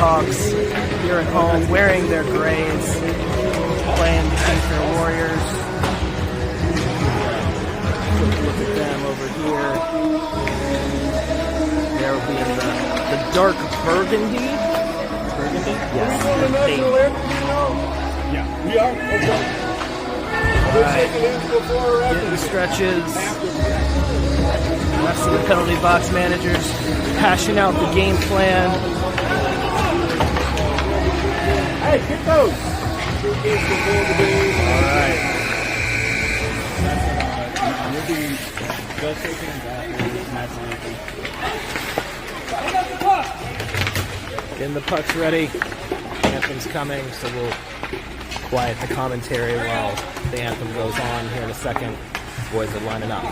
Seahawks here at home, wearing their grays, playing against their Warriors. Look at them over here. They'll be in the dark burgundy. Burgundy? Yes. Yeah, we are. Okay. Right. Getting the stretches. The rest of the penalty box managers hashing out the game plan. Hey, get those. All right. We'll be just taking that. Getting the pucks ready. Anthem's coming, so we'll quiet the commentary while the anthem goes on here in a second. Boys are lining up.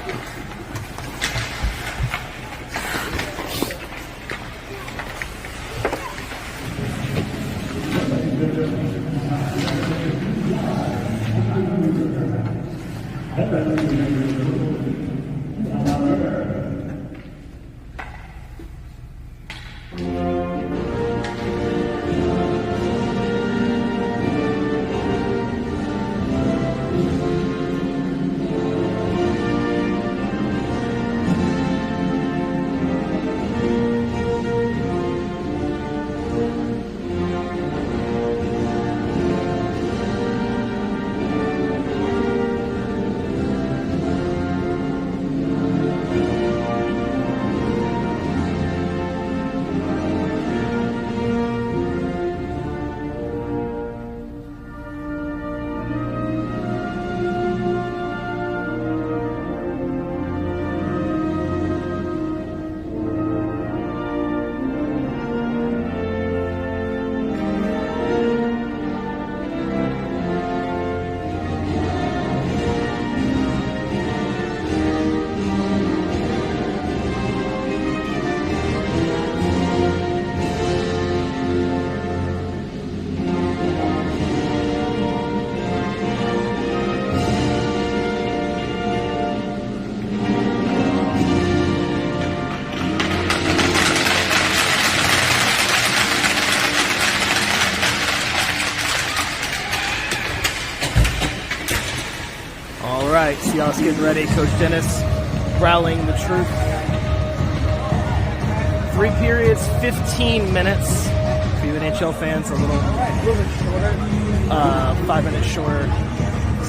All right, Seahawks getting ready. Coach Dennis rallying the troop. 3 periods, 15 minutes. For you NHL fans, a little bit shorter. 5 minutes shorter.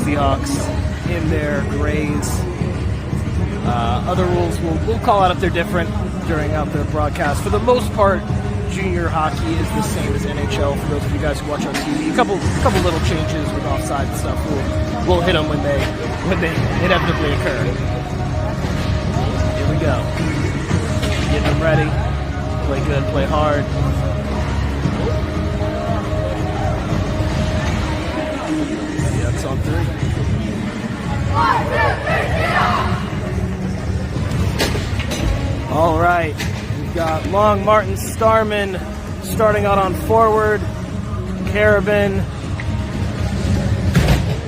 Seahawks in their grays. Other rules we'll call out if they're different during out the broadcast. For the most part, junior hockey is the same as NHL. For those of you guys who watch on TV, a couple little changes with offside and stuff. We'll hit them when they inevitably occur. Here we go. Getting them ready. Play good, play hard. Yeah, it's on 3. 1, 2, 3, all right. We've got Long, Martin, Starman starting out on forward. Carabin.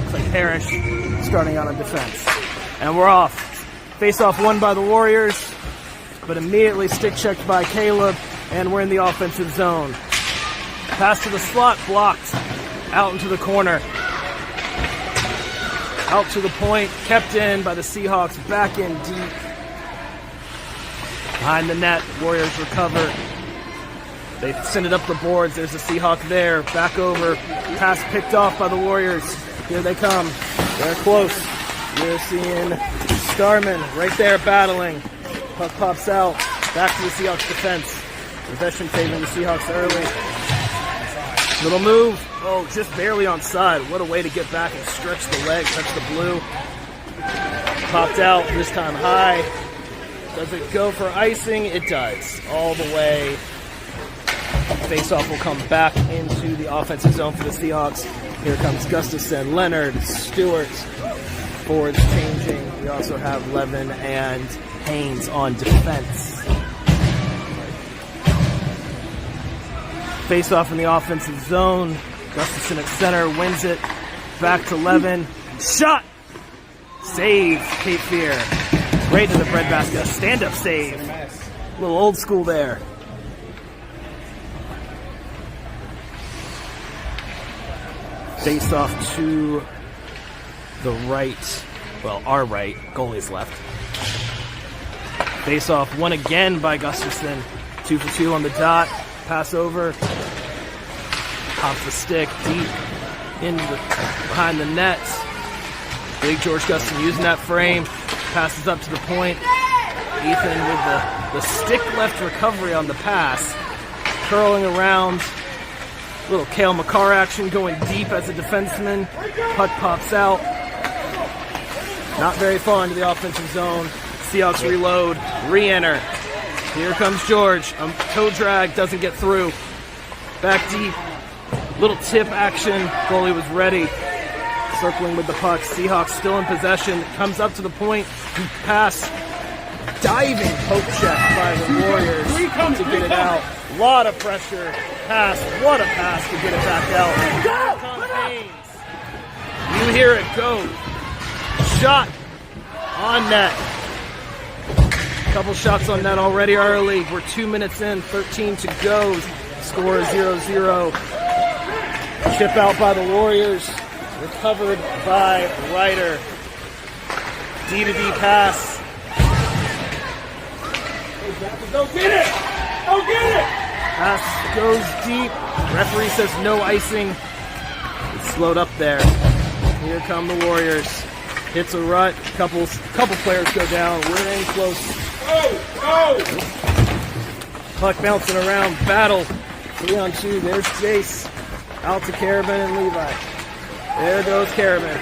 Looks like Parrish starting out on defense. And we're off. Face-off won by the Warriors, but immediately stick-checked by Caleb, and we're in the offensive zone. Pass to the slot, blocked. Out into the corner. Out to the point, kept in by the Seahawks, back in deep. Behind the net, Warriors recover. They send it up the boards. There's a Seahawk there. Back over. Pass picked off by the Warriors. Here they come. They're close. You're seeing Starman right there battling. Puck pops out. Back to the Seahawks defense. Possession favoring the Seahawks early. Little move. Oh, just barely onside. What a way to get back and stretch the leg. Touch the blue. Popped out. This time high. Does it go for icing? It does. All the way. Faceoff will come back into the offensive zone for the Seahawks. Here comes Gustafson, Leonard, Stewart. Forwards changing. We also have Levin and Haynes on defense. Faceoff in the offensive zone. Gustafson at center, wins it. Back to Levin. Shot! Save, Cape Fear. Right to the breadbasket. A stand-up save. A little old school there. Face off to the right. Well, our right. Goalie's left. Face off won again by Gustafson. 2 for 2 on the dot. Pass over. Pops the stick deep behind the nets. Big George Gustafson using that frame. Passes up to the point. Ethan with the stick left recovery on the pass. Curling around. Little Cale McCarr action going deep as a defenseman. Puck pops out. Not very far into the offensive zone. Seahawks reload. Re-enter. Here comes George. Toe drag. Doesn't get through. Back deep. Little tip action. Goalie was ready. Circling with the puck. Seahawks still in possession. Comes up to the point. Pass. Diving poke check by the Warriors to get it out. Lot of pressure. Pass. What a pass to get it back out. You hear it go. Shot on net. Couple shots on net already early. We're 2 minutes in. 13 to go. Score is 0-0. Chip out by the Warriors. Recovered by Ryder. D-to-D pass. Go get it! Go get it! Pass goes deep. Referee says no icing. It's slowed up there. Here come the Warriors. Hits a rut. Couple players go down. We're in close. Go! Puck bouncing around. Battle. 3-on-2. There's Jace. Out to Carabin and Levi. There goes Carabin.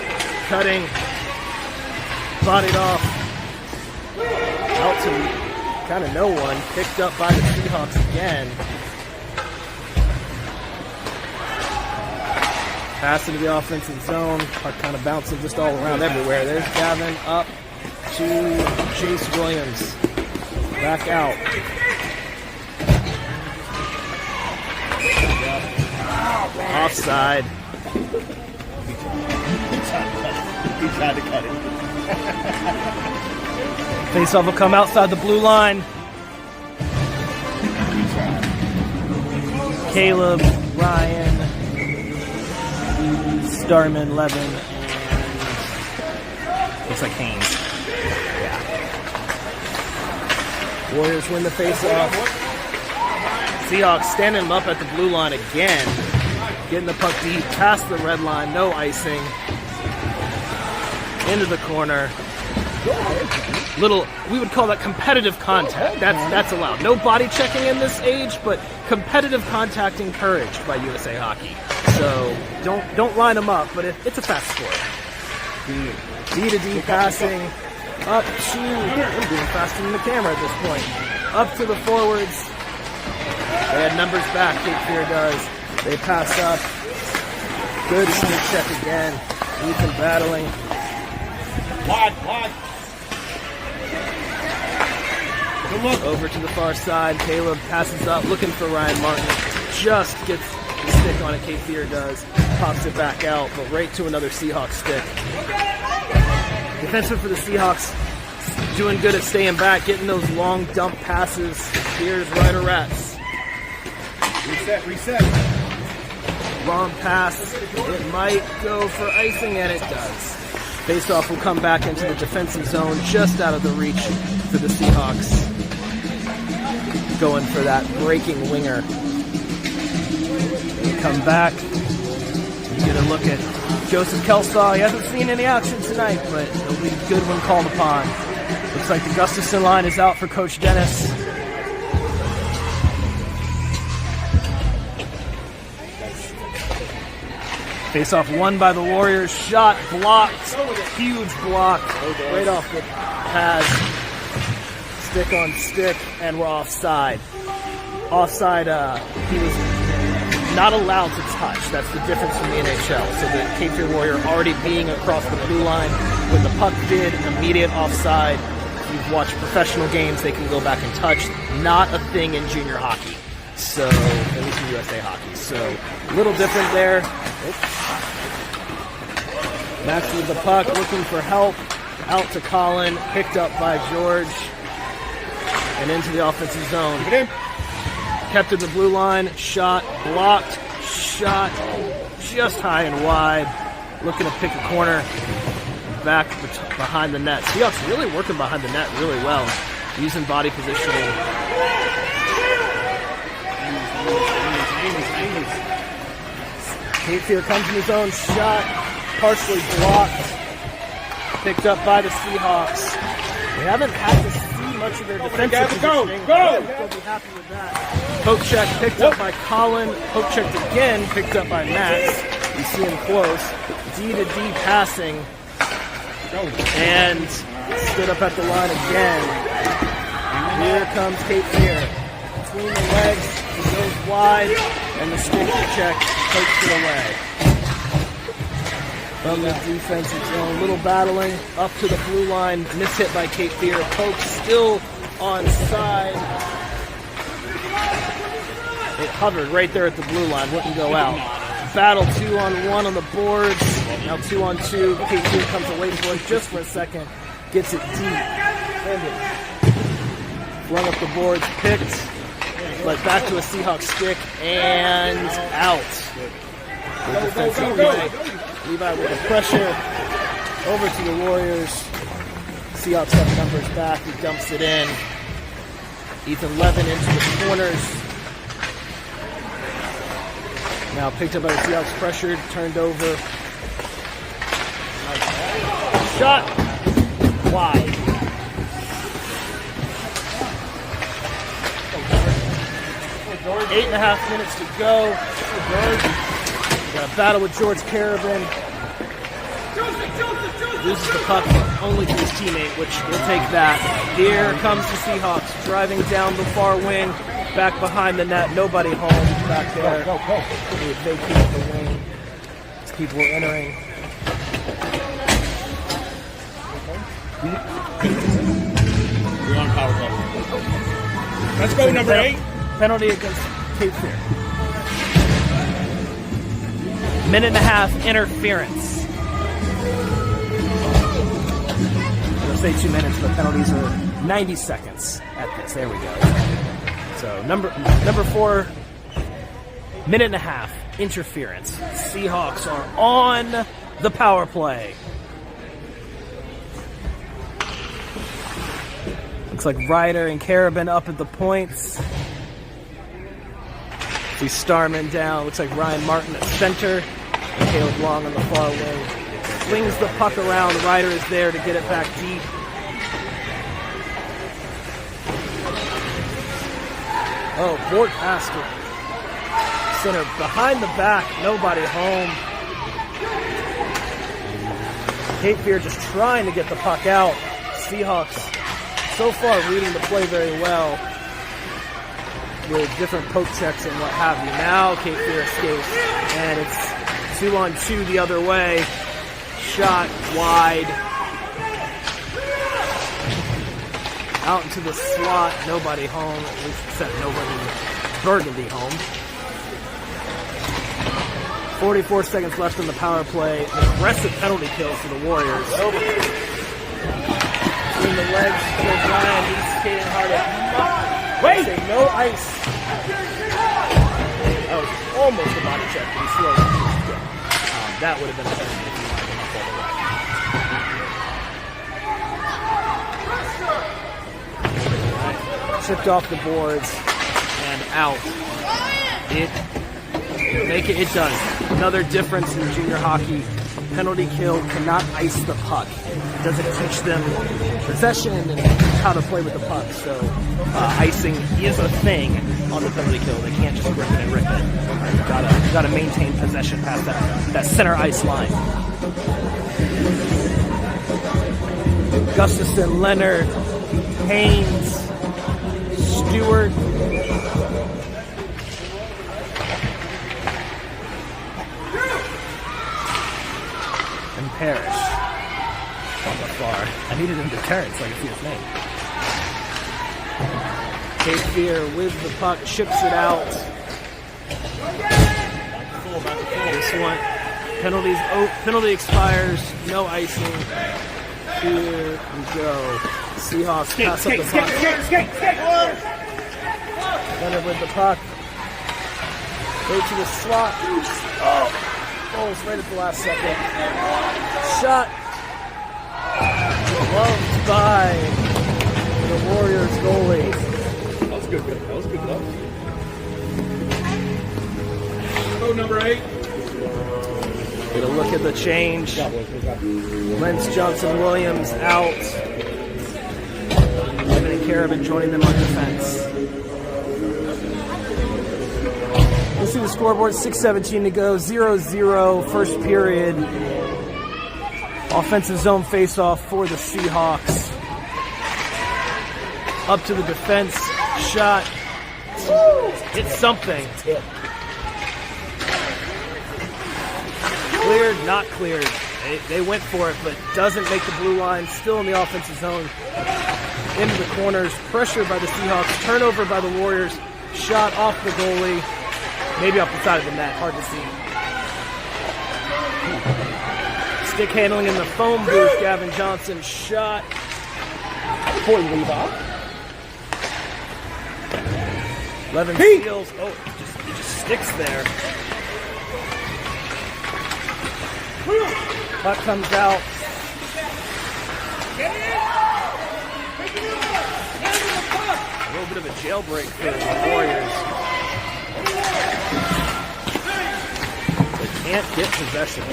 Cutting. Bodied off. Out to kind of no one. Picked up by the Seahawks again. Pass into the offensive zone. Puck kind of bouncing just all around everywhere. There's Gavin up to Chase Williams. Back out. Offside. He tried to cut it. Faceoff will come outside the blue line. Caleb, Ryan, Starman, Levin, and looks like Haynes. Yeah. Warriors win the faceoff. Seahawks standing up at the blue line again. Getting the puck deep, past the red line, no icing. Into the corner. Little, we would call that competitive contact. That's allowed. No body checking in this age, but competitive contact encouraged by USA Hockey. So don't line them up, but it's a fast score. D-to-D passing up to, I'm doing faster than the camera at this point. Up to the forwards. They had numbers back, Cape Fear does. They pass up. Good stick check again. Ethan battling. Wide. Over to the far side. Caleb passes up, looking for Ryan Martin. Just gets the stick on it. Cape Fear does. Pops it back out, but right to another Seahawks stick. Defenseman for the Seahawks doing good at staying back, getting those long dump passes. Here's Ryder Rats. Reset. Long pass. It might go for icing, and it does. Faceoff will come back into the defensive zone, just out of the reach for the Seahawks. Going for that breaking winger. Come back. You get a look at Joseph Kelsaw. He hasn't seen any action tonight, but it'll be good when called upon. Looks like the Gustafson line is out for Coach Dennis. Face-off won by the Warriors. Shot blocked. Huge block right off the pads. Stick on stick, and we're offside. Offside, he was not allowed to touch. That's the difference from the NHL. So the Cape Fear Warrior already being across the blue line. When the puck did, immediate offside. If you've watched professional games, they can go back and touch. Not a thing in junior hockey. So, at least in USA Hockey. So, a little different there. Oops. Max with the puck, looking for help. Out to Colin, picked up by George. And into the offensive zone. Kept at the blue line, shot, blocked, shot, just high and wide. Looking to pick a corner back behind the net. Seahawks really working behind the net really well. Using body positioning. Hayfield comes in his own shot. Partially blocked. Picked up by the Seahawks. They haven't had to see much of their defensive positioning. They'll be happy with that. Poke check picked up by Colin. Poke checked again, picked up by Max. You see him close. D to D passing. And stood up at the line again. Here comes Cape Fear. Between the legs, he goes wide, and the stick check pokes it away. From the defensive zone, little battling up to the blue line, mishit by Cape Fear. Poke still on side. It hovered right there at the blue line, wouldn't go out. Battle 2-on-1 on the boards. Now 2-on-2. Cape Fear comes away for it just for a second. Gets it deep. Flung up the boards, picked. But back to a Seahawks stick and out. Good defensive play. Levi with the pressure. Over to the Warriors. Seahawks have numbers back. He dumps it in. Ethan Levin into the corners. Now picked up by the Seahawks, pressured, turned over. Shot wide. 8.5 minutes to go. Got a battle with George Carabin. Loses the puck only to his teammate, which will take that. Here comes the Seahawks driving down the far wing. Back behind the net, nobody home back there. They vacate the wing as people are entering. We're on power play. Let's go, number 8. Penalty against Cape Fear. Minute and a half interference. I'm going to say 2 minutes, but penalties are 90 seconds at this. There we go. So number 4, minute and a half, interference. Seahawks are on the power play. Looks like Ryder and Carabin up at the points. See Starman down. Looks like Ryan Martin at center. And Caleb Long on the far wing. Swings the puck around. Ryder is there to get it back deep. Oh, board pass to center behind the back, nobody home. Cape Fear just trying to get the puck out. Seahawks so far reading the play very well with different poke checks and what have you. Now Cape Fear escapes, and it's 2-on-2 the other way. Shot wide. Out into the slot, nobody home, at least except nobody Burgundy home. 44 seconds left on the power play. An aggressive penalty kill for the Warriors. Between the legs, goes Ryan, he's skating hard at wait! Say no ice. That was almost a body check, but he slowed down. That would have been a penalty if he might have been all the way. Chipped off the boards and out. It does. Another difference in junior hockey. Penalty kill cannot ice the puck. It doesn't teach them possession and how to play with the puck. So icing is a thing on the penalty kill. They can't just rip it and rip it. You gotta maintain possession past that center ice line. Gustafson, Leonard, Haynes, Stewart, and Parrish on the far. I needed him to turn so I could see his name. Cape Fear with the puck, chips it out. This one, penalty expires, no icing. Here we go. Seahawks pass up the puck. Leonard with the puck. Right to the slot. Oh. falls right at the last second. Shot loved by the Warriors goalie. That was good. That was good luck. Code number 8. Get a look at the change. Lentz, Johnson, Williams out. Levin and Carabin joining them on defense. Let's see the scoreboard. 6:17 to go. 0-0 first period. Offensive zone faceoff for the Seahawks. Up to the defense. Shot. Hits something. Cleared, not cleared. They went for it, but doesn't make the blue line. Still in the offensive zone. Into the corners. Pressure by the Seahawks. Turnover by the Warriors. Shot off the goalie. Maybe off the side of the net. Hard to see. Stick handling in the foam booth. Gavin Johnson. Shot. Before you leave off. Levin steals. Oh, it just sticks there. Puck comes out. A little bit of a jailbreak for the Warriors. They can't get possession.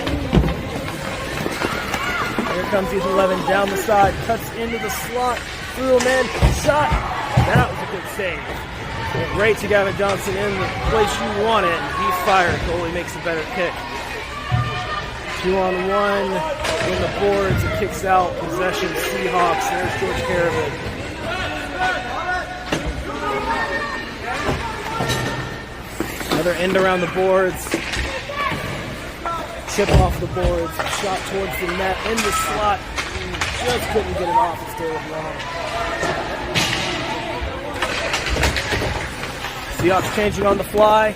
Here comes Ethan Levin down the side, cuts into the slot, threw him in, shot. That was a good save. Went right to Gavin Johnson in the place you want it, and he fired. Goalie makes a better kick. 2-on-1 in the boards. It kicks out. Possession. Seahawks. There's George Carabin. Another end around the boards. Chip off the boards. Shot towards the net. In the slot. Just couldn't get it off. It's still long. Seahawks changing on the fly.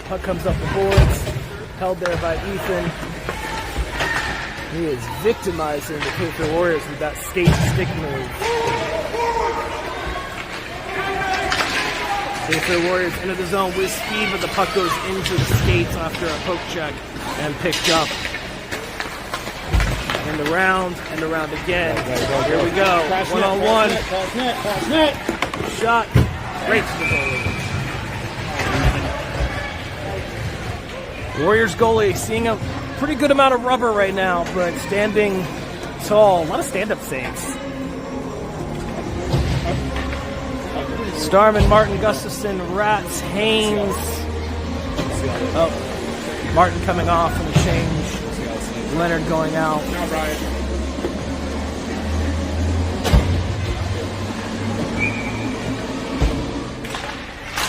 Puck comes up the boards. Held there by Ethan. He is victimizing the Patriot Warriors with that skate stick move. Patriot Warriors into the zone with speed, but the puck goes into the skates after a poke check and picked up. And around again. Here we go. One-on-one. Shot right to the goalie. Warriors goalie seeing a pretty good amount of rubber right now, but standing tall. A lot of stand-up saves. Starman, Martin, Gustafson, Ratz, Haynes. Oh, Martin coming off in the change. Leonard going out.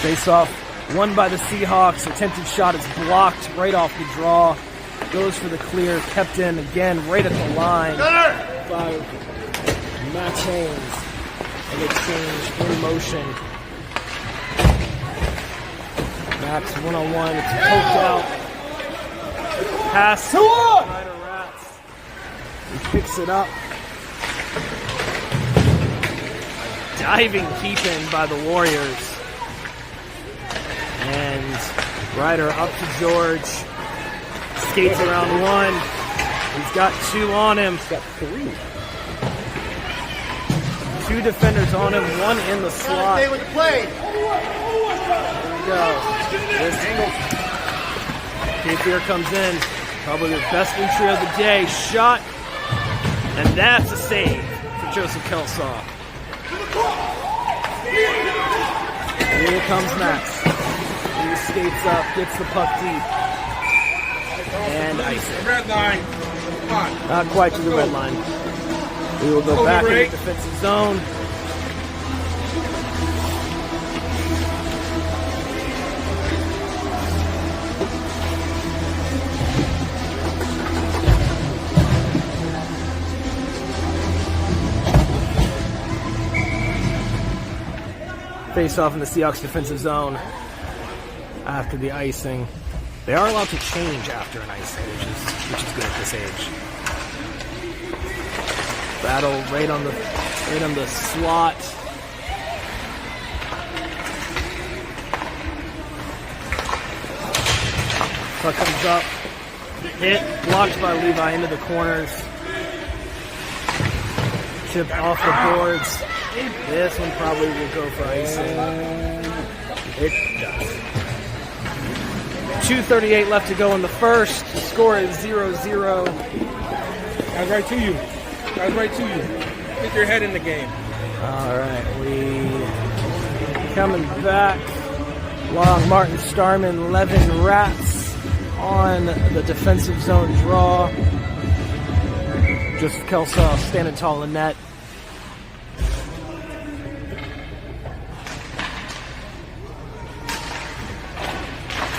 Face off. Won by the Seahawks. Attempted shot is blocked right off the draw. Goes for the clear. Kept in again right at the line by Max Haynes. And exchange in motion. Max one-on-one. It's poked out. Pass. Ryder Ratz. He picks it up. Diving keep-in by the Warriors. And Ryder up to George. Skates around one. He's got two on him. He's got three. Two defenders on him. One in the slot. Stay with the play. There we go. This angle. Kapier comes in. Probably the best entry of the day. Shot. And that's a save for Joseph Kelsaw. Here comes Max. He skates up, gets the puck deep. And icing. Red line. Come on. Not quite to the red line. We will go back in the defensive zone. Face off in the Seahawks defensive zone after the icing. They are allowed to change after an icing, which is good at this age. Battle right on the slot. Puck comes up. Hit, blocked by Levi into the corners. Chip off the boards. This one probably will go for icing. It does. 2:38 left to go in the first. The score is 0-0. Guys, right to you. Guys, right to you. Get your head in the game. All right, we coming back. Long Martin Starman, Levin Rats on the defensive zone draw. Just Kelsaw standing tall in net.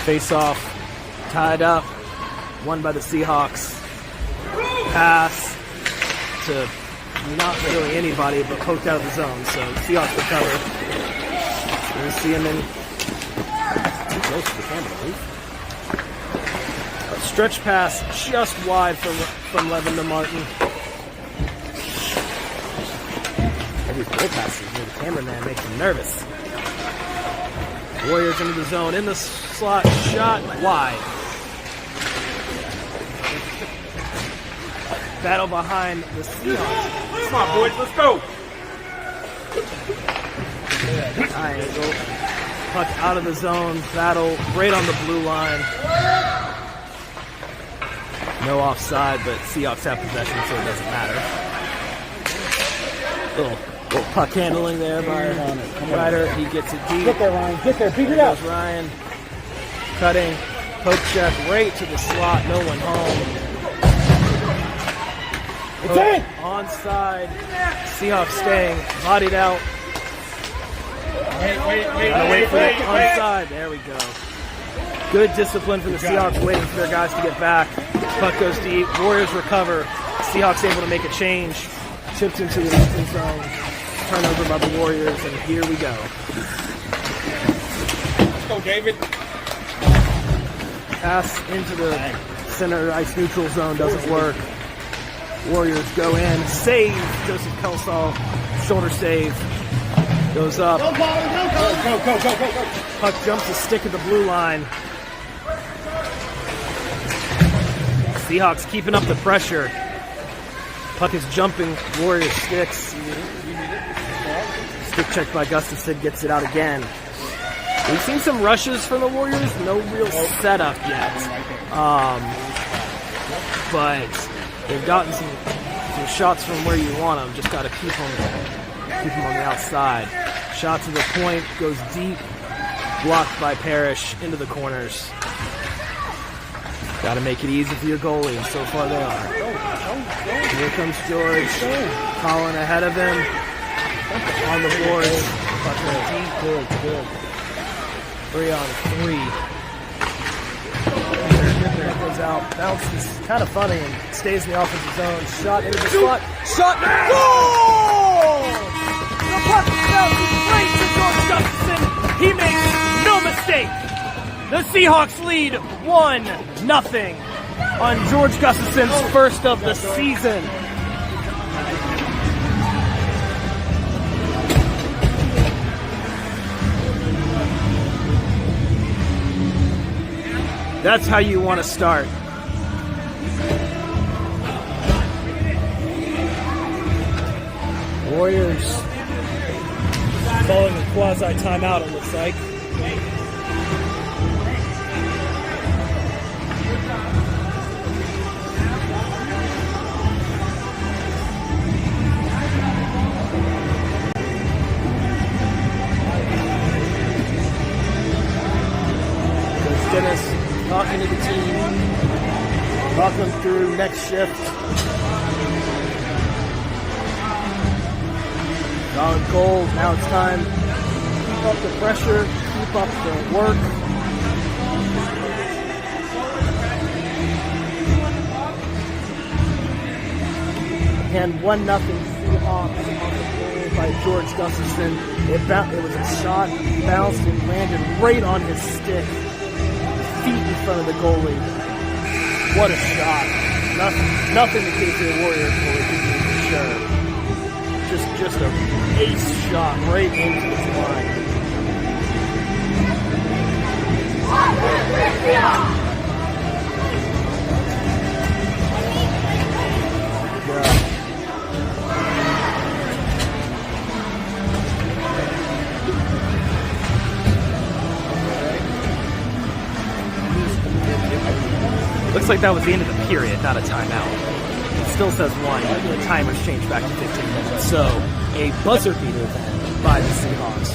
Face off, tied up, won by the Seahawks. Pass to not really anybody, but poked out of the zone, so the Seahawks recover. We'll see him in. Too close to the camera, please. A stretch pass just wide from Levin to Martin. Every full pass is near the cameraman makes him nervous. Warriors into the zone, in the slot, shot wide. Battle behind the Seahawks. Come on, boys, let's go. Triangle. Puck out of the zone. Battle right on the blue line. No offside, but Seahawks have possession, so it doesn't matter. Little puck handling there by Ryder. He gets it deep. Get there, Ryan. Get there. Beat it up. Goes Ryan. Cutting. Poke check right to the slot. No one home. It's in. Onside. Seahawks staying. Bodied out. Wait for the onside. There we go. Good discipline for the Seahawks, waiting for their guys to get back. Puck goes deep. Warriors recover. Seahawks able to make a change. Chipped into the end zone. Turnover by the Warriors, and here we go. Let's go, David. Pass into the center ice neutral zone doesn't work. Warriors go in. Save. Joseph Kelsaw. Shoulder save. Goes up. Go. Puck jumps the stick at the blue line. Seahawks keeping up the pressure. Puck is jumping Warriors sticks. Stick check by Gustafson, gets it out again. We've seen some rushes from the Warriors, no real setup yet. But they've gotten some shots from where you want them. Just got to keep them on the outside. Shot to the point, goes deep, blocked by Parrish into the corners. Got to make it easy for your goalie, and so far they are. Here comes George. Colin ahead of him. On the boards. Good. 3-on-3. Goes out. Bounces. Kind of funny and stays in the offensive zone. Shot into the slot. Shot. Goal! The puck bounces right to George Gustafson. He makes no mistake. The Seahawks lead 1-0 on George Gustafson's first of the season. That's how you want to start. Warriors calling a quasi timeout, it looks like. Dennis talking to the team, talking them through next shift. Solid goal. Now it's time to keep up the pressure, keep up the work. And 1-0 Seahawks on the goal by George Gustafson. It was a shot, bounced and landed right on his stick. Feet in front of the goalie. What a shot. Nothing the KC Warriors goalie could do for sure. Just an ace shot right into the line. Looks like that was the end of the period, not a timeout. It still says 1, but the timer's changed back to 15 minutes. So a buzzer beater then by the Seahawks.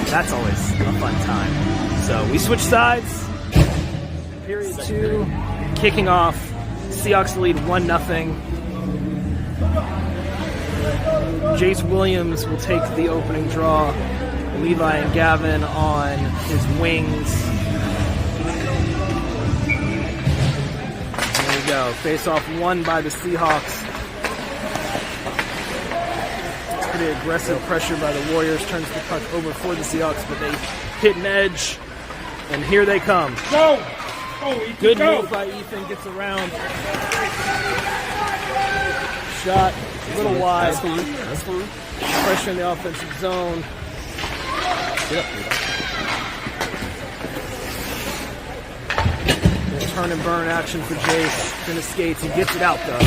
That's always a fun time. So we switch sides. Period 2, kicking off. Seahawks lead 1-0. Jace Williams will take the opening draw. Levi and Gavin on his wings. There we go. Face-off won by the Seahawks. Pretty aggressive pressure by the Warriors. Turns the puck over for the Seahawks, but they hit an edge. And here they come. Go! Oh, Ethan, Good go! move by Ethan. Gets around. Shot. A little wide. That's fine. Pressure in the offensive zone. Turn and burn action for Jace. In his skates. He gets it out, though.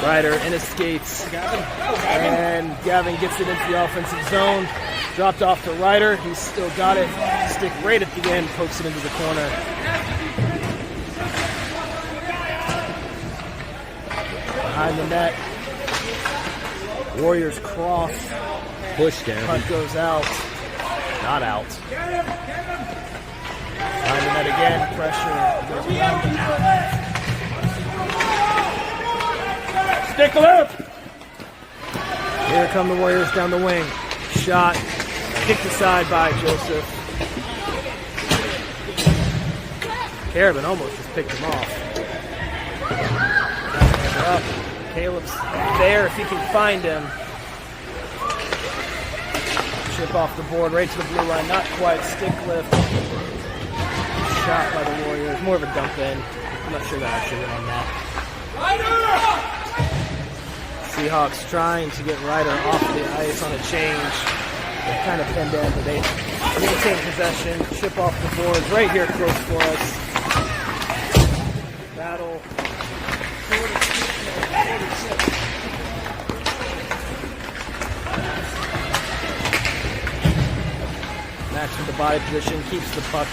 Ryder in his skates. And Gavin gets it into the offensive zone. Dropped off to Ryder. He's still got it. Stick right at the end. Pokes it into the corner. Behind the net. Warriors cross. Push, Gavin. Puck goes out. Not out. Behind the net again. Pressure. Goes around and out. Stick left! Here come the Warriors down the wing. Shot. Kicked aside by Joseph. Carabin almost just picked him off. Up. Caleb's there if he can find him. Chip off the board right to the blue line. Not quite. Stick lift. Shot by the Warriors. More of a dump in. I'm not sure that actually went on that. Seahawks trying to get Ryder off the ice on a change. They're kind of pinned in, but they maintain possession. Chip off the boards right here close for us. Battle. Max with the body position, keeps the puck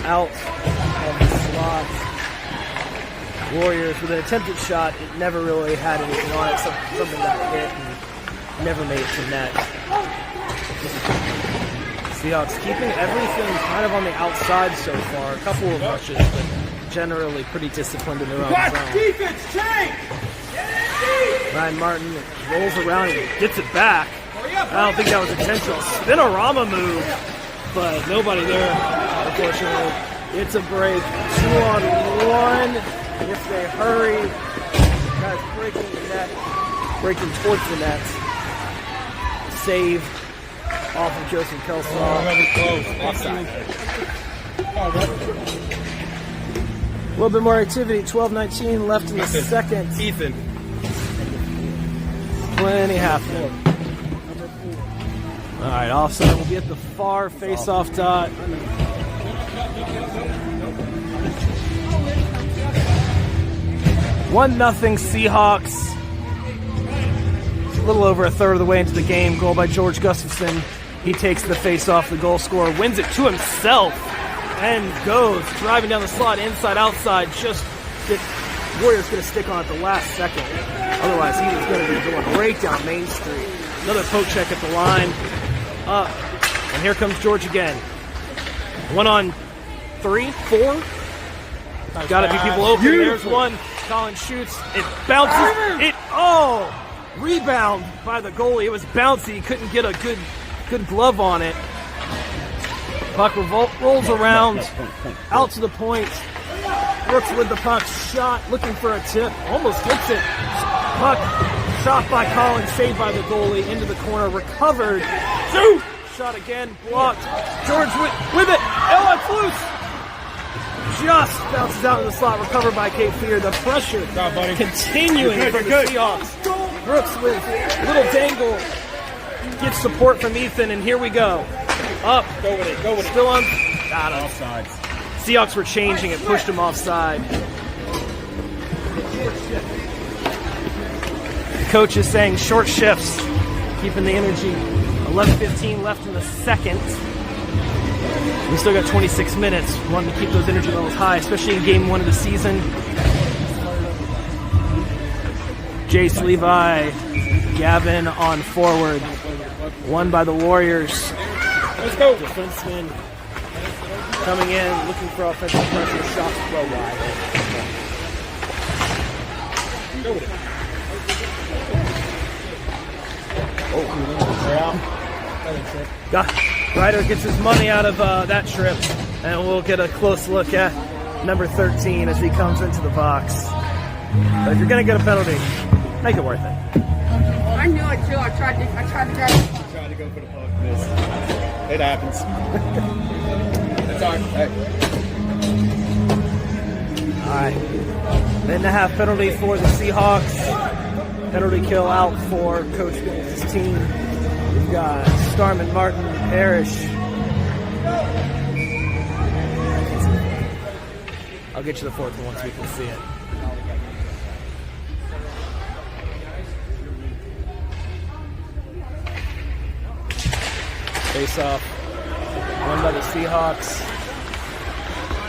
out of the slot. Warriors with an attempted shot, it never really had anything on it, something got hit and never made it to net. Seahawks keeping everything kind of on the outside so far. A couple of rushes, but generally pretty disciplined in their own zone. Defense, change! Ryan Martin rolls around and gets it back. I don't think that was intentional. Spinorama move, but nobody there, unfortunately. It's a break. 2-on-1. If they hurry, guys breaking the net, breaking towards the net. Save off of Joseph Kelsaw. Offside. A little bit more activity. 12:19 left in the second. Ethan. Plenty happening. All right, offside will be at the far face-off dot. One nothing Seahawks. A little over a third of the way into the game. Goal by George Gustafson. He takes the face-off. The goal scorer wins it to himself and goes driving down the slot, inside, outside. Just the Warriors going to stick on it the last second. Otherwise, he was going to be going right down Main Street. Another poke check at the line. Up. And here comes George again. 1-on-3, 4. Got to be people open. There's one. Collins shoots. It bounces. Rebound by the goalie. It was bouncy. He couldn't get a good glove on it. Puck rolls around. Out to the point. Brooks with the puck. Shot. Looking for a tip. Almost gets it. Puck shot by Collins. Saved by the goalie. Into the corner. Recovered. Shoot! Shot again. Blocked. George with it. It's loose. Just bounces out of the slot, recovered by Kate Fear. The pressure continuing from the Seahawks. Brooks with a little dangle. Gets support from Ethan, and here we go. Up. Go with it. Still on. Got it. Offsides. Seahawks were changing it, pushed him offside. The coach is saying short shifts, keeping the energy. 11:15 left in the second. We still got 26 minutes. We want to keep those energy levels high, especially in game 1 of the season. Jace Levi, Gavin on forward. Won by the Warriors. Let's go. Defenseman coming in, looking for offensive pressure. Shots go wide. Go with it. Ryder gets his money out of that trip, and we'll get a close look at number 13 as he comes into the box. But if you're going to get a penalty, make it worth it. I knew it too. I tried to grab it. Tried to go for the puck. Missed. It happens. It's all right. All right. Minute and a half penalty for the Seahawks. Penalty kill out for Coach Gomez's team. We've got Starman, Martin, Parrish. I'll get you the fourth one once we can see it. Face off. Won by the Seahawks.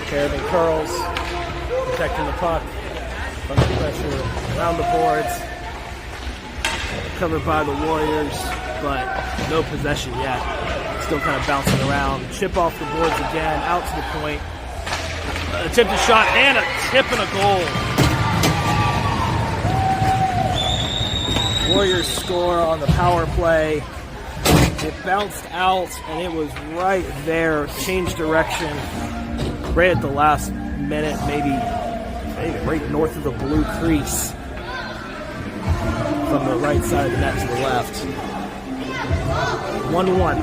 Carabin curls. Protecting the puck. Under pressure around the boards. Covered by the Warriors, but no possession yet. Still kind of bouncing around. Chip off the boards again, out to the point. Attempted shot and a tip and a goal. Warriors score on the power play. It bounced out and it was right there. Changed direction. Right at the last minute, maybe right north of the blue crease. From the right side of the net to the left. 1-1.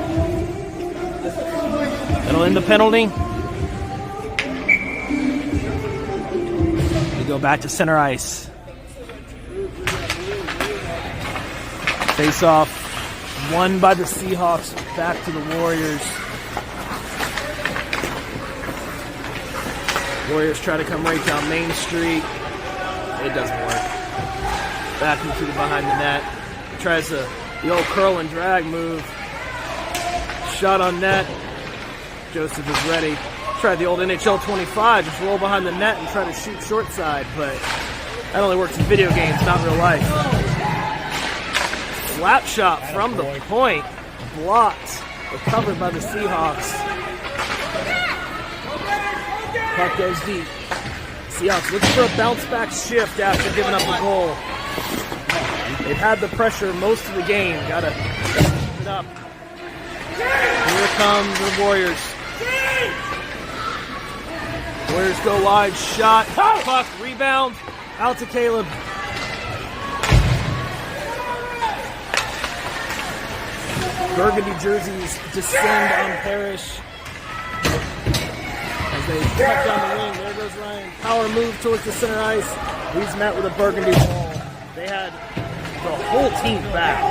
That'll end the penalty. We go back to center ice. Face off. Won by the Seahawks. Back to the Warriors. Warriors try to come right down Main Street. It doesn't work. Back into the behind the net. Tries the old curl and drag move. Shot on net. Joseph is ready. Tried the old NHL 25, just roll behind the net and try to shoot short side, but that only works in video games, not real life. Slap shot from the point. Blocked. Recovered by the Seahawks. Puck goes deep. Seahawks looking for a bounce back shift after giving up a goal. They've had the pressure most of the game. Gotta keep it up. Here come the Warriors. Warriors go wide. Shot. Puck. Rebound. Out to Caleb. Burgundy jerseys descend on Parrish. As they cut down the wing. There goes Ryan. Power move towards the center ice. He's met with a burgundy ball. They had the whole team back,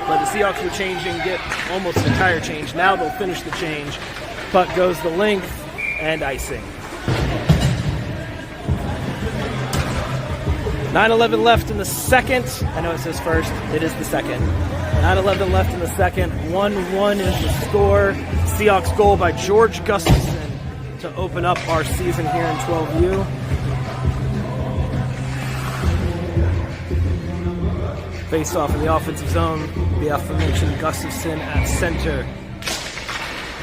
but the Seahawks were changing, get almost an entire change. Now they'll finish the change. Puck goes the length and icing. 9:11 left in the second. I know it says first. It is the second. 9:11 left in the second. 1-1 is the score. Seahawks goal by George Gustafson to open up our season here in 12U. Face off in the offensive zone. The aforementioned Gustafson at center.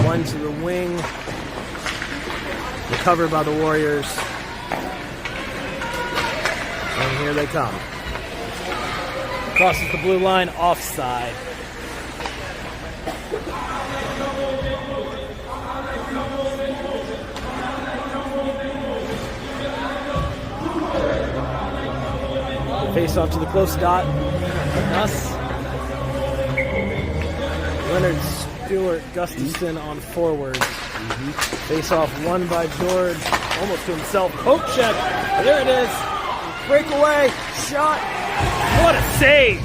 One to the wing. Recovered by the Warriors. And here they come. Crosses the blue line, offside. Face off to the close dot. Us. Leonard Stewart Gustafson on forward. Face off won by George. Almost to himself. Poke check. There it is. Breakaway. Shot. What a save.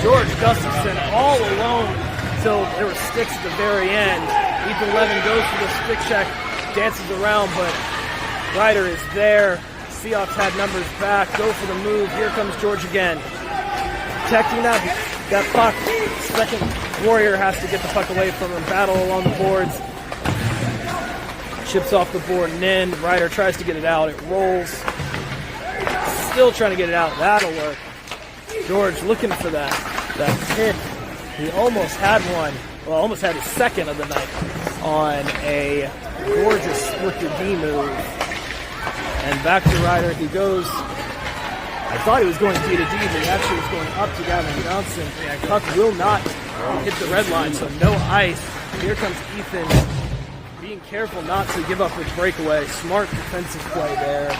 George Gustafson all alone until there were sticks at the very end. Ethan Levin goes for the stick check. Dances around, but Ryder is there. Seahawks had numbers back. Go for the move. Here comes George again. Protecting that puck. Second Warrior has to get the puck away from him. Battle along the boards. Chips off the board and in. Ryder tries to get it out. It rolls. Still trying to get it out. That'll work. George looking for that pick. He almost had one. Well, almost had his second of the night on a gorgeous split D move. And back to Ryder he goes. I thought he was going D to D, but he actually was going up to Gavin Johnson. And Puck will not hit the red line, so no ice. Here comes Ethan, being careful not to give up his breakaway. Smart defensive play there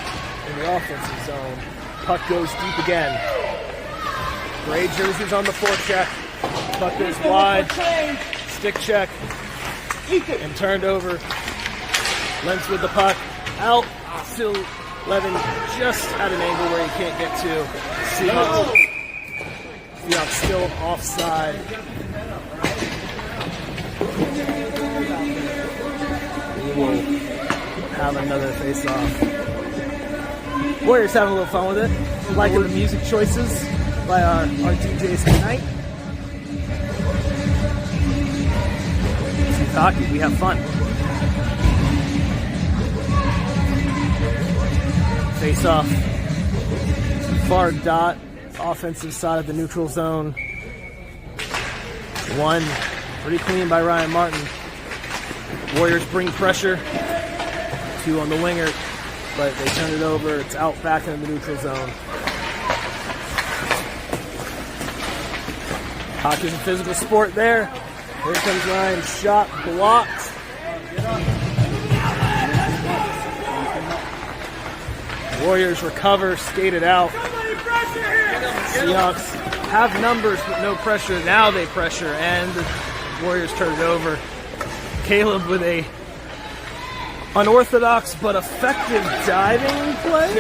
in the offensive zone. Puck goes deep again. Gray jerseys on the forecheck. Puck goes wide. Stick check. And turned over. Lentz with the puck. Out. Still Levin just at an angle where he can't get to. Seahawks still offside. We will have another face-off. Warriors having a little fun with it. Liking the music choices by our DJs tonight. Keep talking, we have fun. Face off. Far dot, offensive side of the neutral zone. One, pretty clean by Ryan Martin. Warriors bring pressure. Two on the winger, but they turn it over. It's out back into the neutral zone. Hockey's a physical sport there. Here comes Ryan. Shot blocked. Warriors recover, skated out. Seahawks have numbers but no pressure. Now they pressure, and the Warriors turn it over. Caleb with a unorthodox but effective diving play.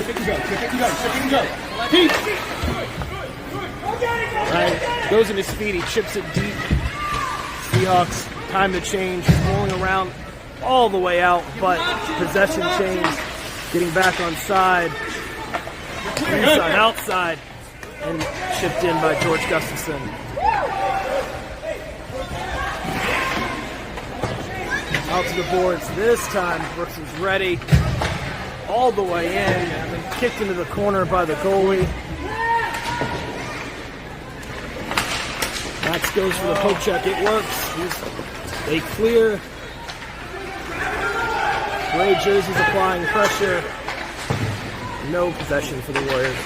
Right, goes in his feet, he chips it deep. Seahawks, time to change, rolling around all the way out, but possession change. Getting back on side, inside, outside, and chipped in by George Gustafson. Out to the boards. This time, Brooks is ready. All the way in, and then kicked into the corner by the goalie. Max goes for the poke check. It works. They clear. Gray jerseys applying pressure. No possession for the Warriors.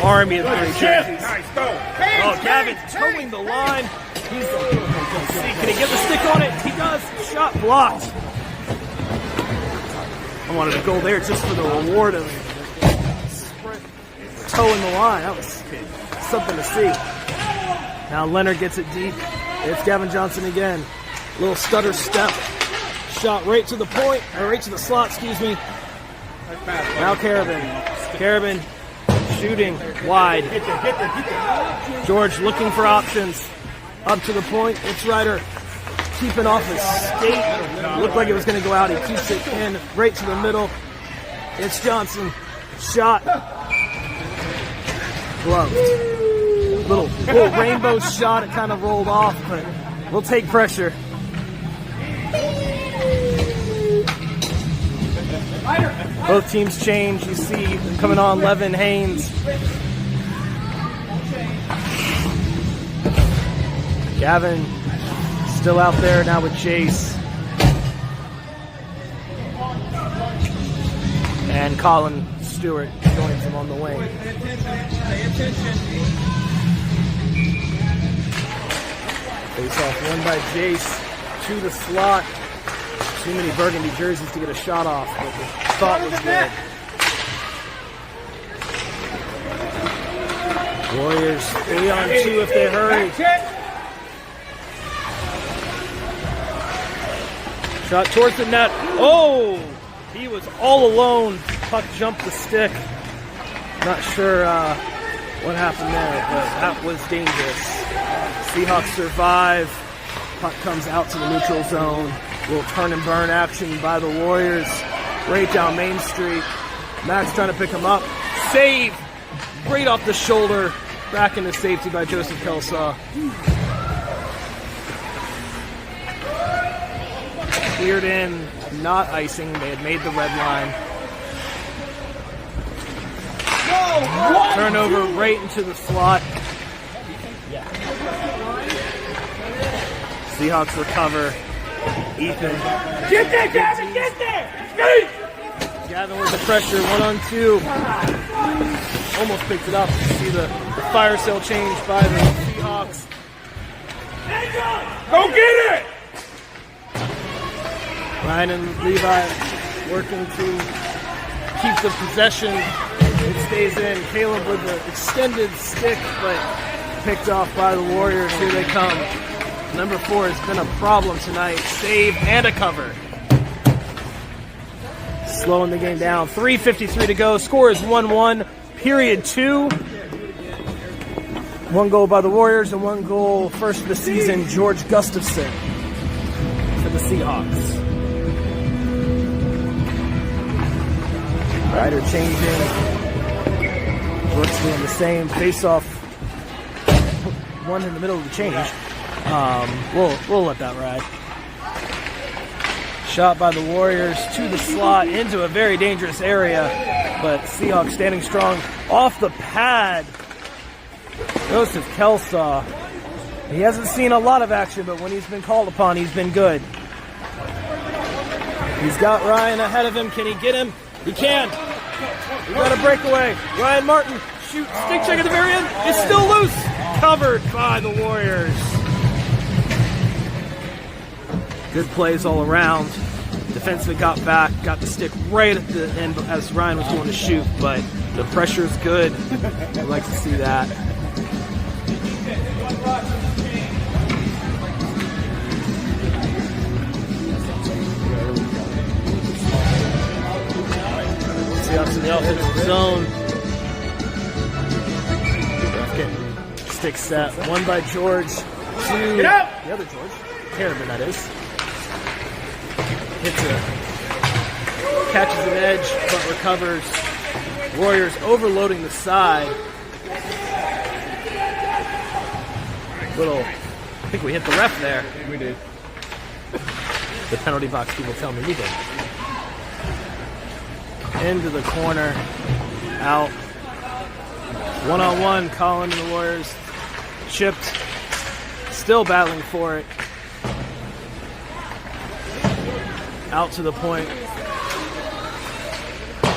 Army of gray jerseys. Oh, Gavin towing the line. Can he get the stick on it? He does. Shot blocked. I wanted a goal there just for the reward of towing the line. That was something to see. Now Leonard gets it deep. It's Gavin Johnson again. Little stutter step. Shot right to the point, or right to the slot, excuse me. Now Carabin shooting wide. George looking for options. Up to the point, it's Ryder keeping off his skate. Looked like it was going to go out. He keeps it in right to the middle. It's Johnson. Shot. Gloved. Little rainbow shot. It kind of rolled off, but we'll take pressure. Both teams change. You see coming on Levin Haynes. Gavin still out there now with Jace. And Colin Stewart joins him on the wing. Face off won by Jace to the slot. Too many burgundy jerseys to get a shot off, but the thought was good. Warriors 3-on-2 if they hurry. Shot towards the net. Oh! He was all alone. Puck jumped the stick. Not sure what happened there, but that was dangerous. Seahawks survive. Puck comes out to the neutral zone. Little turn and burn action by the Warriors. Right down Main Street. Max trying to pick him up. Save! Right off the shoulder. Back into safety by Joseph Kelsaw. Cleared in not icing. They had made the red line. Turnover right into the slot. Seahawks recover. Ethan. Get there, Gavin! Get there! Gavin with the pressure, 1-on-2. Almost picked it up. You see the fire sale change by the Seahawks. Go get it! Ryan and Levi working to keep the possession. It stays in. Caleb with the extended stick, but picked off by the Warriors. Here they come. Number 4 has been a problem tonight. Save and a cover. Slowing the game down. 3:53 to go. Score is 1-1. Period 2. 1 goal by the Warriors and 1 goal first of the season. George Gustafson for the Seahawks. Ryder changing. Brooks doing the same. Face-off. One in the middle of the change. We'll let that ride. Shot by the Warriors to the slot into a very dangerous area, but Seahawks standing strong off the pad. Joseph Kelsaw. He hasn't seen a lot of action, but when he's been called upon, he's been good. He's got Ryan ahead of him. Can he get him? He can. We got a breakaway. Ryan Martin, shoot, stick check at the very end. It's still loose. Covered by the Warriors. Good plays all around. Defenseman got back, got the stick right at the end as Ryan was going to shoot, but the pressure's good. I'd like to see that. Seahawks in the offensive zone. Stick set. One by George. Two. Get out! The other George. Carabin, that is. Hits it. Catches an edge, but recovers. Warriors overloading the side. I think we hit the ref there. We did. The penalty box people tell me we did. Into the corner. Out. 1-on-1, Colin and the Warriors. Chipped. Still battling for it. Out to the point.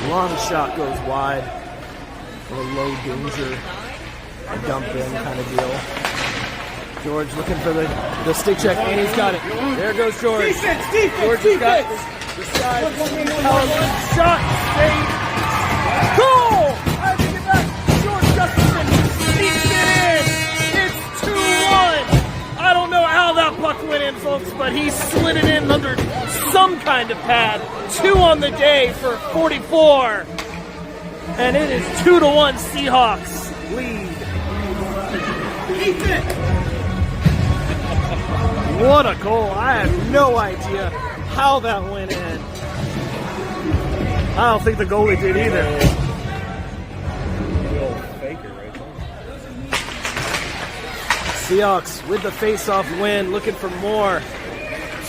Long shot goes wide. A low danger, a dump in kind of deal. George looking for the stick check, and he's got it. There goes George. George has got the side. Shot, save, goal! I think it's back. George Gustafson sneaks it in. It's 2-1. I don't know how that puck went in, folks, but he slid it in under some kind of pad. 2 on the day for 44. And it is 2-1 Seahawks lead. What a goal. I have no idea how that went in. I don't think the goalie did either. Seahawks with the face-off win, looking for more.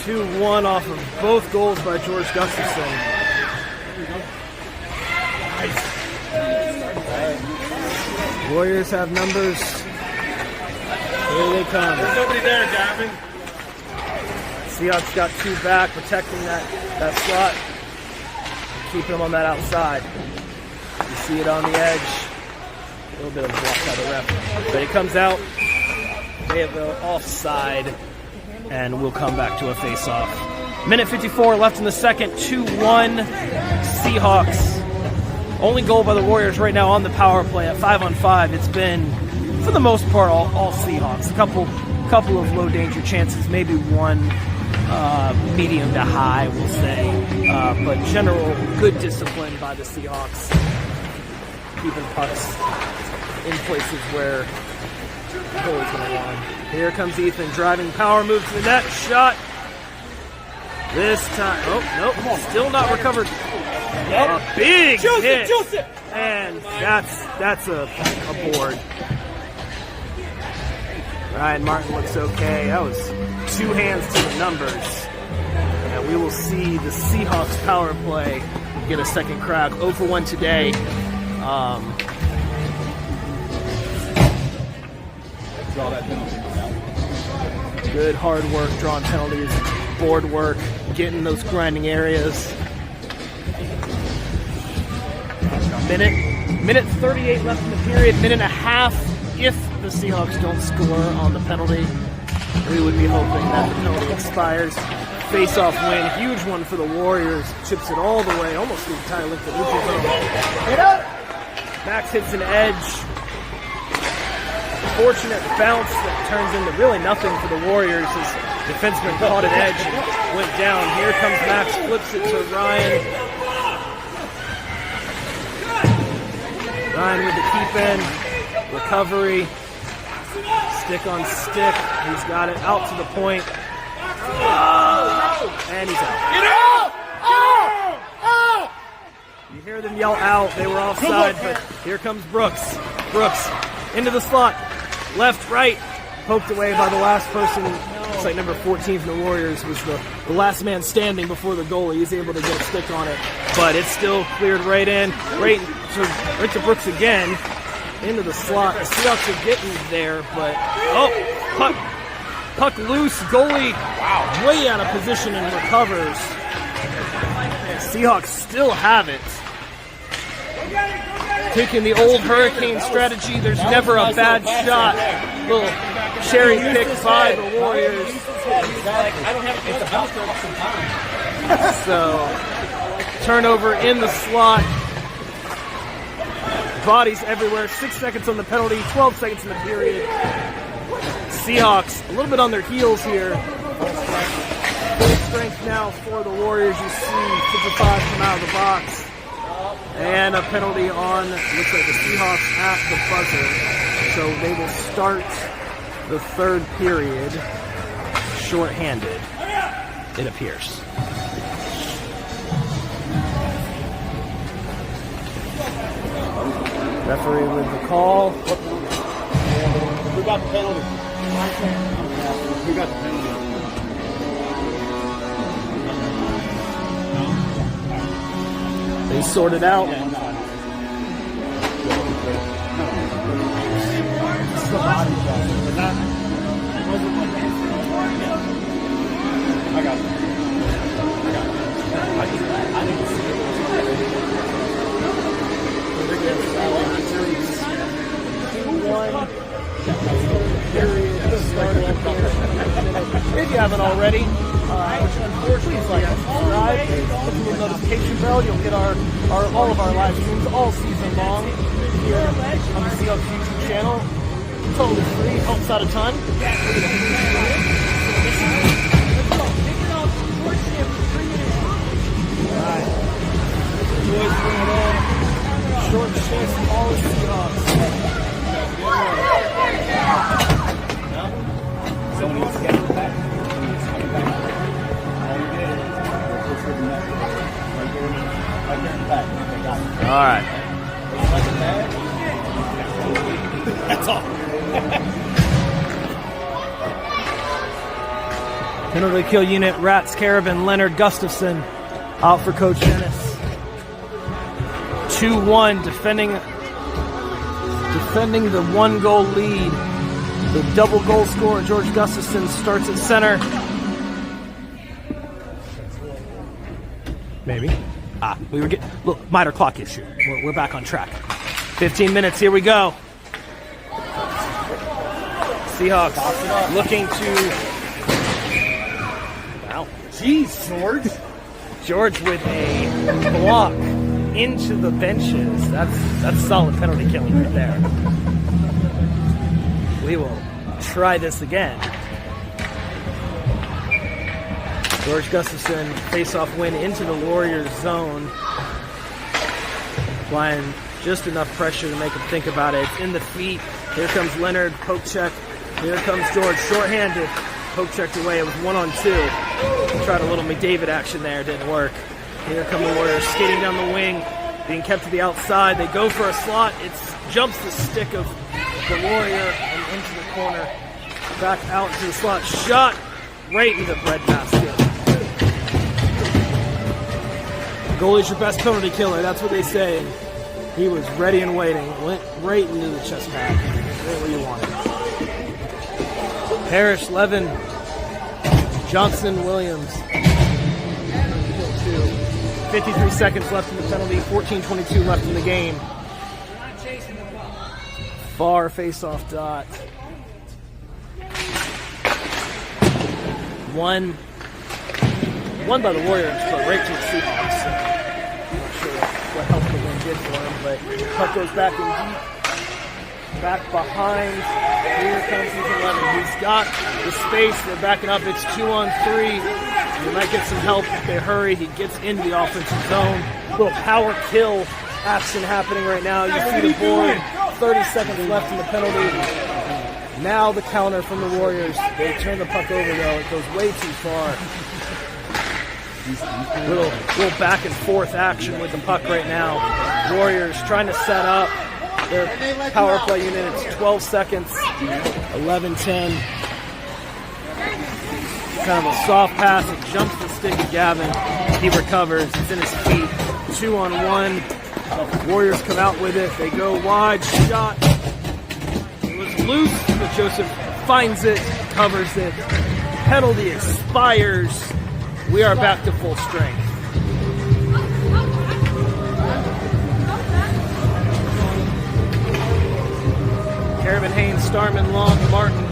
2-1 off of both goals by George Gustafson. Warriors have numbers. Here they come. There's nobody there, Gavin. Seahawks got 2 back, protecting that slot. Keeping them on that outside. You see it on the edge. A little bit of a block by the ref. But it comes out. They have the offside. And we'll come back to a face-off. Minute 54 left in the second. 2-1 Seahawks. Only goal by the Warriors right now on the power play at 5-on-5. It's been, for the most part, all Seahawks. A couple of low-danger chances, maybe one medium to high, we'll say. But general good discipline by the Seahawks. Keeping pucks in places where the goalie's going to run. Here comes Ethan, driving power move to the net. Shot. This time, nope, still not recovered. A big hit, and that's a board. Ryan Martin looks okay. That was 2 hands to the numbers. And we will see the Seahawks power play get a second crack. 0 for 1 today. Draw that penalty. Good hard work, drawing penalties, board work, getting those grinding areas. Minute 38 left in the period, minute and a half. If the Seahawks don't score on the penalty, we would be hoping that the penalty expires. Face-off win, huge one for the Warriors. Chips it all the way, almost the entire length of the neutral zone. Get up! Max hits an edge. Fortunate bounce that turns into really nothing for the Warriors as defenseman caught an edge and went down. Here comes Max, flips it to Ryan. Ryan with the keep in, recovery, stick on stick. He's got it out to the point. And he's out. Get out! Oh! Oh! You hear them yell out. They were offside, but here comes Brooks. Brooks into the slot. Left, right. Poked away by the last person. Looks like number 14 from the Warriors was the last man standing before the goalie. He's able to get a stick on it. But it's still cleared right in. Right to Brooks again. Into the slot. The Seahawks are getting there, but puck loose. Goalie way out of position and recovers. Seahawks still have it. Taking the old Hurricane strategy, there's never a bad shot. Little cherry pick by the Warriors. So, turnover in the slot. Bodies everywhere. 6 seconds on the penalty, 12 seconds in the period. Seahawks a little bit on their heels here. Full strength now for the Warriors. You see 55 come out of the box. And a penalty on, looks like the Seahawks at the buzzer. So they will start the third period shorthanded, it appears. Referee with the call. Who got the penalty? Who got the penalty? They sort it out. I got it. If you haven't already, unfortunately, subscribe, hit the notification bell. You'll get all of our live streams all season long here on the Seahawks YouTube channel. Totally free, helps out a ton. Alright. Boys bring it in. Short chase, all the Seahawks. Someone needs to get it back. All right. That's all. Penalty kill unit, Rats, Carabin, Leonard, Gustafson out for Coach Dennis. 2-1, defending the 1-goal lead. The double goal scorer, George Gustafson, starts at center. Maybe. We were getting minor clock issue. We're back on track. 15 minutes. Here we go. Seahawks looking to. Wow. Jeez, George. George with a block into the benches. That's solid penalty killing right there. We will try this again. George Gustafson, face-off win into the Warriors zone. Applying just enough pressure to make him think about it. It's in the feet. Here comes Leonard, poke check. Here comes George, shorthanded. Poke checked away. It was 1-on-2. Tried a little McDavid action there, didn't work. Here come the Warriors, skating down the wing, being kept to the outside. They go for a slot. It jumps the stick of the Warrior and into the corner. Back out to the slot. Shot right in the breadbasket. Goalie's your best penalty killer. That's what they say. He was ready and waiting. Went right into the chest pad. Right where you want it. Parrish, Levin, Johnson, Williams. 53 seconds left in the penalty. 14:22 left in the game. Far face-off dot. One by the Warriors, but right to the Seahawks. So I'm not sure what help the win did for him, but puck goes back in deep. Back behind. Here comes Ethan Levin. He's got the space. They're backing up. It's 2-on-3. He might get some help if they hurry. He gets into the offensive zone. Little power kill action happening right now. You see the board. 30 seconds left in the penalty. Now the counter from the Warriors. They turn the puck over though. It goes way too far. Little back and forth action with the puck right now. Warriors trying to set up their power play unit. It's 12 seconds. 11-10. Kind of a soft pass. It jumps the stick of Gavin. He recovers. It's in his feet. 2-on-1. Warriors come out with it. They go wide. Shot. It was loose, but Joseph finds it, covers it. Penalty expires. We are back to full strength. Kevin Haynes, Starman, Long, Martin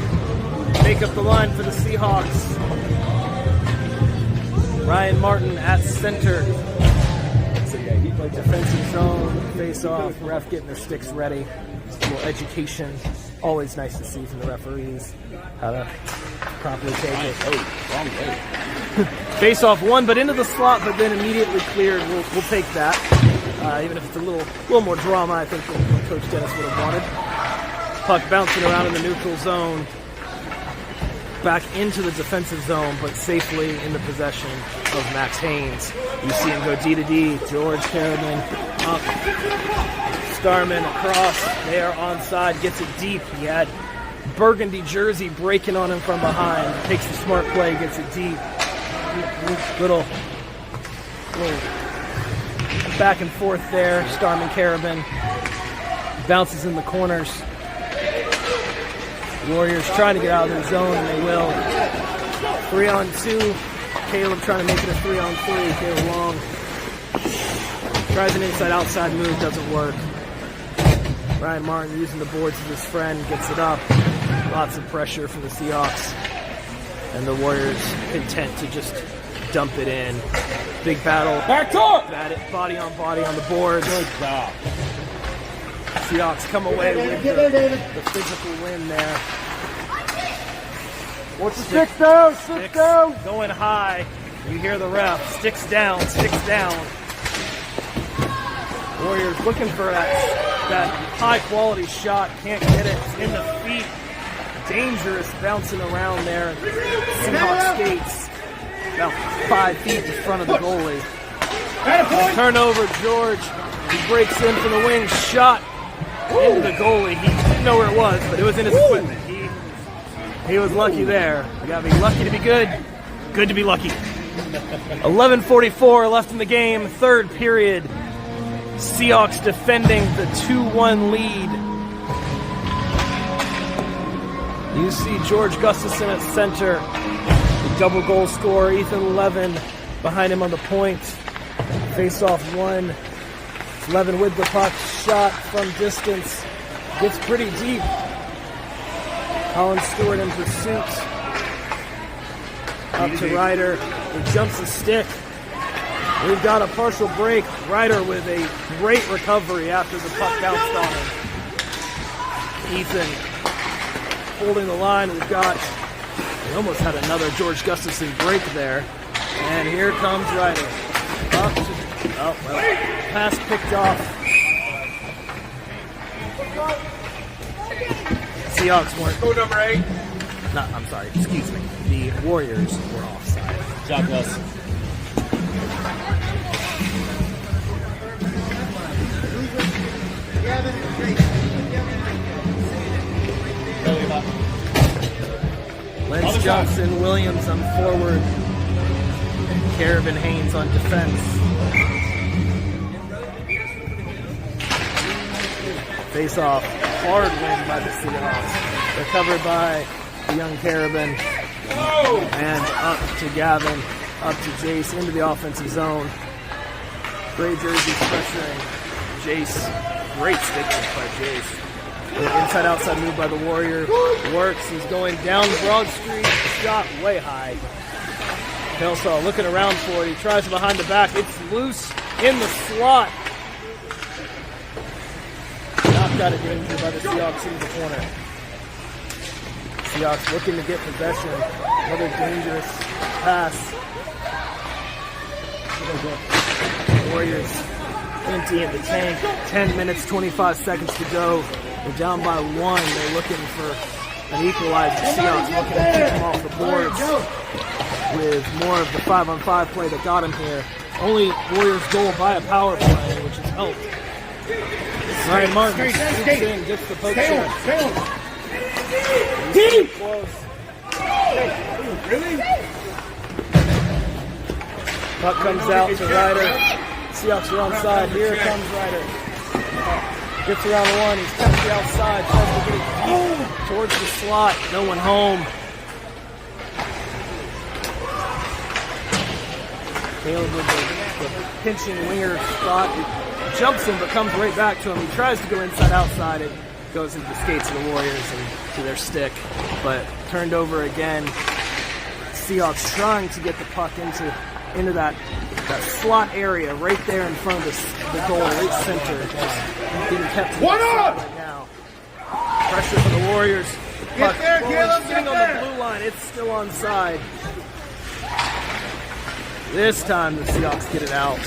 make up the line for the Seahawks. Ryan Martin at center. Like defensive zone, face off, ref getting their sticks ready. A little education. Always nice to see from the referees how to properly take it. Oh, wrong way. Face off one, but into the slot, but then immediately cleared. We'll take that. Even if it's a little more drama, I think, than what Coach Dennis would have wanted. Puck bouncing around in the neutral zone. Back into the defensive zone, but safely in the possession of Max Haynes. You see him go D to D. George Carabin up. Starman across. They are onside. Gets it deep. He had burgundy jersey breaking on him from behind. Takes the smart play. Gets it deep. Little back and forth there. Starman Carabin bounces in the corners. Warriors trying to get out of their zone, and they will. 3-on-2. Caleb trying to make it a 3-on-3. Caleb Long tries an inside-outside move, doesn't work. Ryan Martin using the boards of his friend, gets it up. Lots of pressure from the Seahawks. And the Warriors content to just dump it in. Big battle. Back top! Body on the boards. Good job. Seahawks come away with the physical win there. What's the sticks down? Sticks down! Going high. You hear the ref. Sticks down, sticks down. Warriors looking for that high quality shot. Can't get it. It's in the feet. Dangerous bouncing around there. Seahawks skates about 5 feet in front of the goalie. Turnover, George. He breaks in for the wing. Shot into the goalie. He didn't know where it was, but it was in his equipment. He was lucky there. You gotta be lucky to be good. Good to be lucky. 11:44 left in the game. Third period. Seahawks defending the 2-1 lead. You see George Gustafson at center. The double goal scorer, Ethan Levin, behind him on the point. Face off one. Levin with the puck. Shot from distance. Gets pretty deep. Colin Stewart in pursuit. Up to Ryder. He jumps the stick. We've got a partial break. Ryder with a great recovery after the puck bounced on him. Ethan holding the line. We almost had another George Gustafson break there. And here comes Ryder. Pass picked off. Seahawks weren't. Go number 8. I'm sorry, excuse me. The Warriors were offside. Job, Gus. Lance Johnson, Williams on forward. Kevin Haynes on defense. Face off. Hard win by the Seahawks. Recovered by the young Carabin. And up to Gavin. Up to Jace into the offensive zone. Gray jerseys pressuring Jace. Great stick by Jace. Inside outside move by the Warrior. Works. He's going down Broad Street. Shot way high. Hailsaw looking around for it. He tries behind the back. It's loose in the slot. Knocked out of danger by the Seahawks into the corner. Seahawks looking to get possession. Another dangerous pass. Warriors empty in the tank. 10 minutes, 25 seconds to go. They're down by 1. They're looking for an equalizer. Seahawks looking to keep them off the boards with more of the 5-on-5 play that got him here. Only Warriors goal by a power play, which has helped. Ryan Martin scoops in, gets the poke check. He's close. Really? Puck comes out to Ryder. Seahawks are onside. Here comes Ryder. Gets around the 1. He's kept the outside. Tries to get it deep towards the slot. No one home. Caleb with the pinching winger spot. Jumps him, but comes right back to him. He tries to go inside outside. It goes into the skates of the Warriors and to their stick. But turned over again. Seahawks trying to get the puck into that slot area right there in front of the goal, right center. Being kept right now. Pressure for the Warriors. Puck there, Caleb, sitting on the blue line. It's still onside. This time the Seahawks get it out.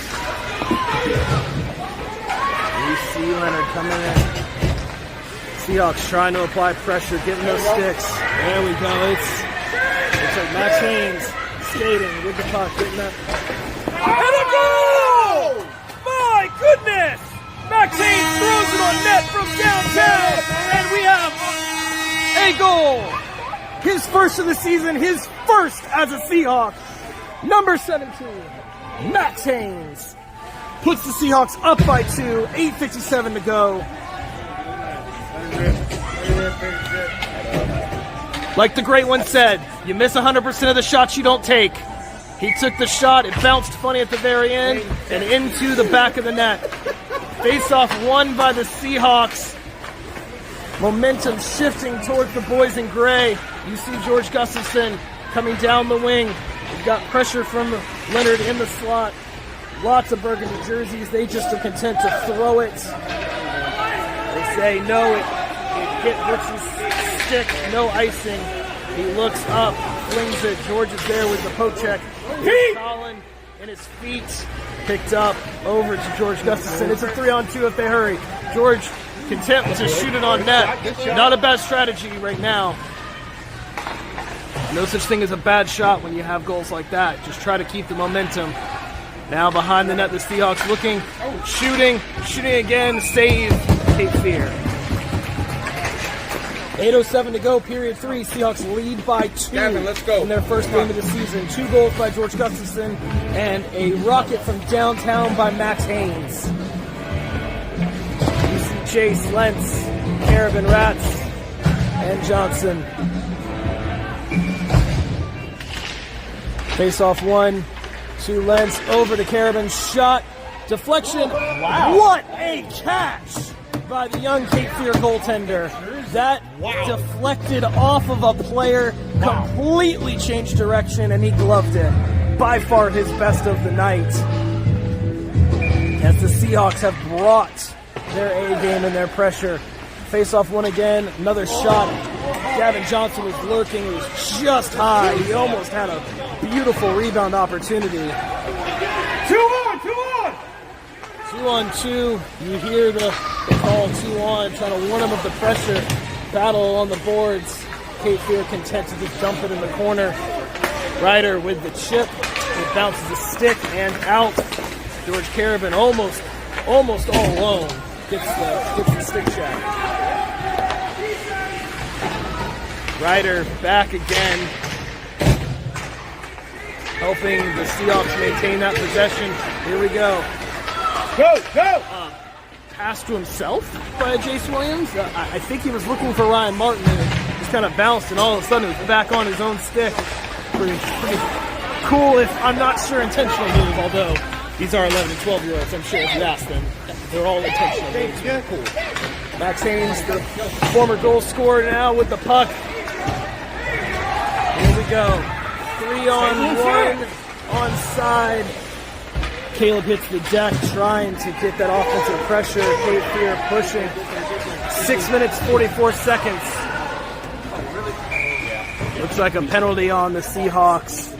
You see Leonard coming in. Seahawks trying to apply pressure, getting those sticks. There we go. It's like Max Haynes skating with the puck, getting that. And a goal! My goodness! Max Haynes throws it on net from downtown, and we have a goal. His first of the season, his first as a Seahawk. Number 17, Max Haynes, puts the Seahawks up by 2, 8:57 to go. Like the great one said, you miss 100% of the shots you don't take. He took the shot, it bounced funny at the very end, and into the back of the net. Face-off won by the Seahawks. Momentum shifting towards the boys in gray. You see George Gustafson coming down the wing. We've got pressure from Leonard in the slot. Lots of burgundy jerseys. They just are content to throw it. They say no, it hit Brooks' stick, no icing. He looks up, flings it. George is there with the poke check. Colin and his feet picked up over to George Gustafson. It's a 3-on-2 if they hurry. George content to shoot it on net. Not a bad strategy right now. No such thing as a bad shot when you have goals like that. Just try to keep the momentum. Now behind the net, the Seahawks looking, shooting again, save, Cape Fear. 8:07 to go, period 3. Seahawks lead by 2 Gavin, let's go. in their first game of the season. 2 goals by George Gustafson and a rocket from downtown by Max Haynes. You see Chase, Lentz, Carabin, Rats, and Johnson. Face-off 1 to Lentz, over to Carabin, shot, deflection. Wow. What a catch by the young Cape Fear goaltender. That deflected off of a player, completely changed direction, and he gloved it. By far his best of the night. As the Seahawks have brought their A game and their pressure. Face-off 1 again, another shot. Gavin Johnson was lurking, he was just high. He almost had a beautiful rebound opportunity. 2 on 2. You hear the call 2 on, trying to warn him of the pressure. Battle on the boards. Cape Fear content to just dump it in the corner. Ryder with the chip. It bounces a stick and out. George Carabin almost all alone. Gets the stick check. Ryder back again. Helping the Seahawks maintain that possession. Here we go. Go! pass to himself by Jace Williams. I think he was looking for Ryan Martin and it just kind of bounced, and all of a sudden it was back on his own stick. Pretty cool, if I'm not sure intentional move, although these are 11 and 12-year-olds. I'm sure if you ask them, they're all intentional moves. Yeah, cool. Max Haynes, the former goal scorer, now with the puck. Here we go. 3-on-1 onside. Caleb hits the deck, trying to get that offensive pressure. Cape Fear pushing. 6 minutes, 44 seconds. Looks like a penalty on the Seahawks.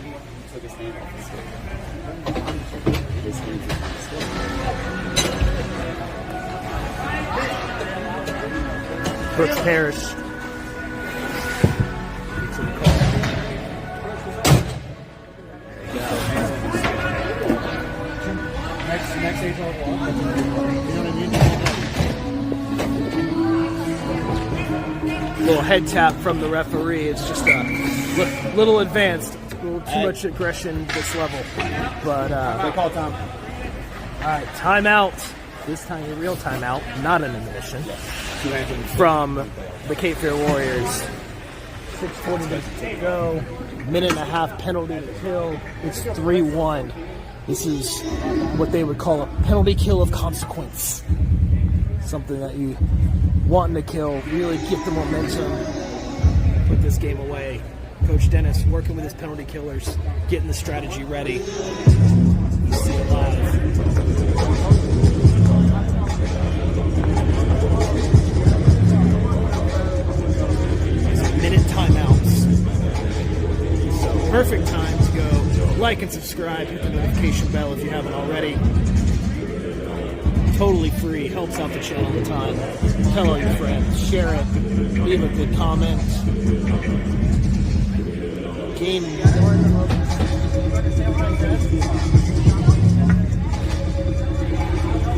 Brooks Parrish. Next age on wall. You know what I mean? Little head tap from the referee. It's just a little advanced. A little too much aggression this level. But They call time. all right, timeout. This time a real timeout, not an admission. From the Cape Fear Warriors. 6:40 to go. Minute and a half penalty to kill. It's 3-1. This is what they would call a penalty kill of consequence. Something that you want to kill, really get the momentum, put this game away. Coach Dennis working with his penalty killers, getting the strategy ready. You see it live. Minute timeouts. So perfect time to go like and subscribe, hit the notification bell if you haven't already. Totally free, helps out the channel a ton. Tell all your friends, share it, leave a good comment. Game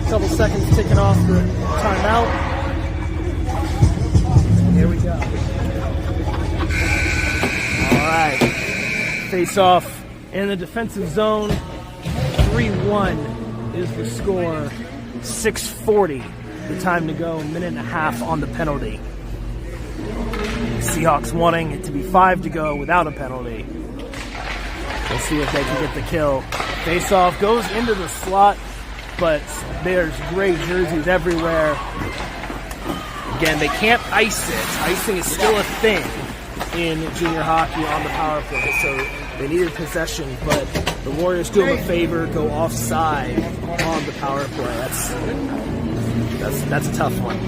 couple seconds ticking off the timeout. Here we go. All right. Face off in the defensive zone. 3-1 is the score. 6:40 the time to go. Minute and a half on the penalty. Seahawks wanting it to be 5 to go without a penalty. We'll see if they can get the kill. Face off goes into the slot, but there's gray jerseys everywhere. Again, they can't ice it. Icing is still a thing in junior hockey on the power play, so they needed possession, but the Warriors do them a favor, go offside on the power play. That's a tough one.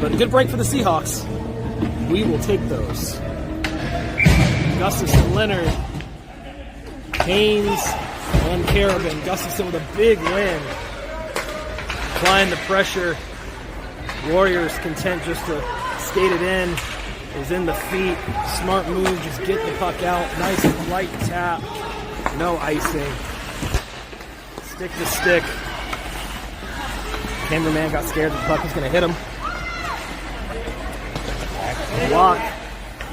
But a good break for the Seahawks. We will take those. Gustafson, Leonard, Haynes, and Carabin. Gustafson with a big win. Applying the pressure. Warriors content just to skate it in. Is in the feet. Smart move, just get the puck out. Nice light tap. No icing. Stick to stick. Cameraman got scared that the puck was going to hit him. Block.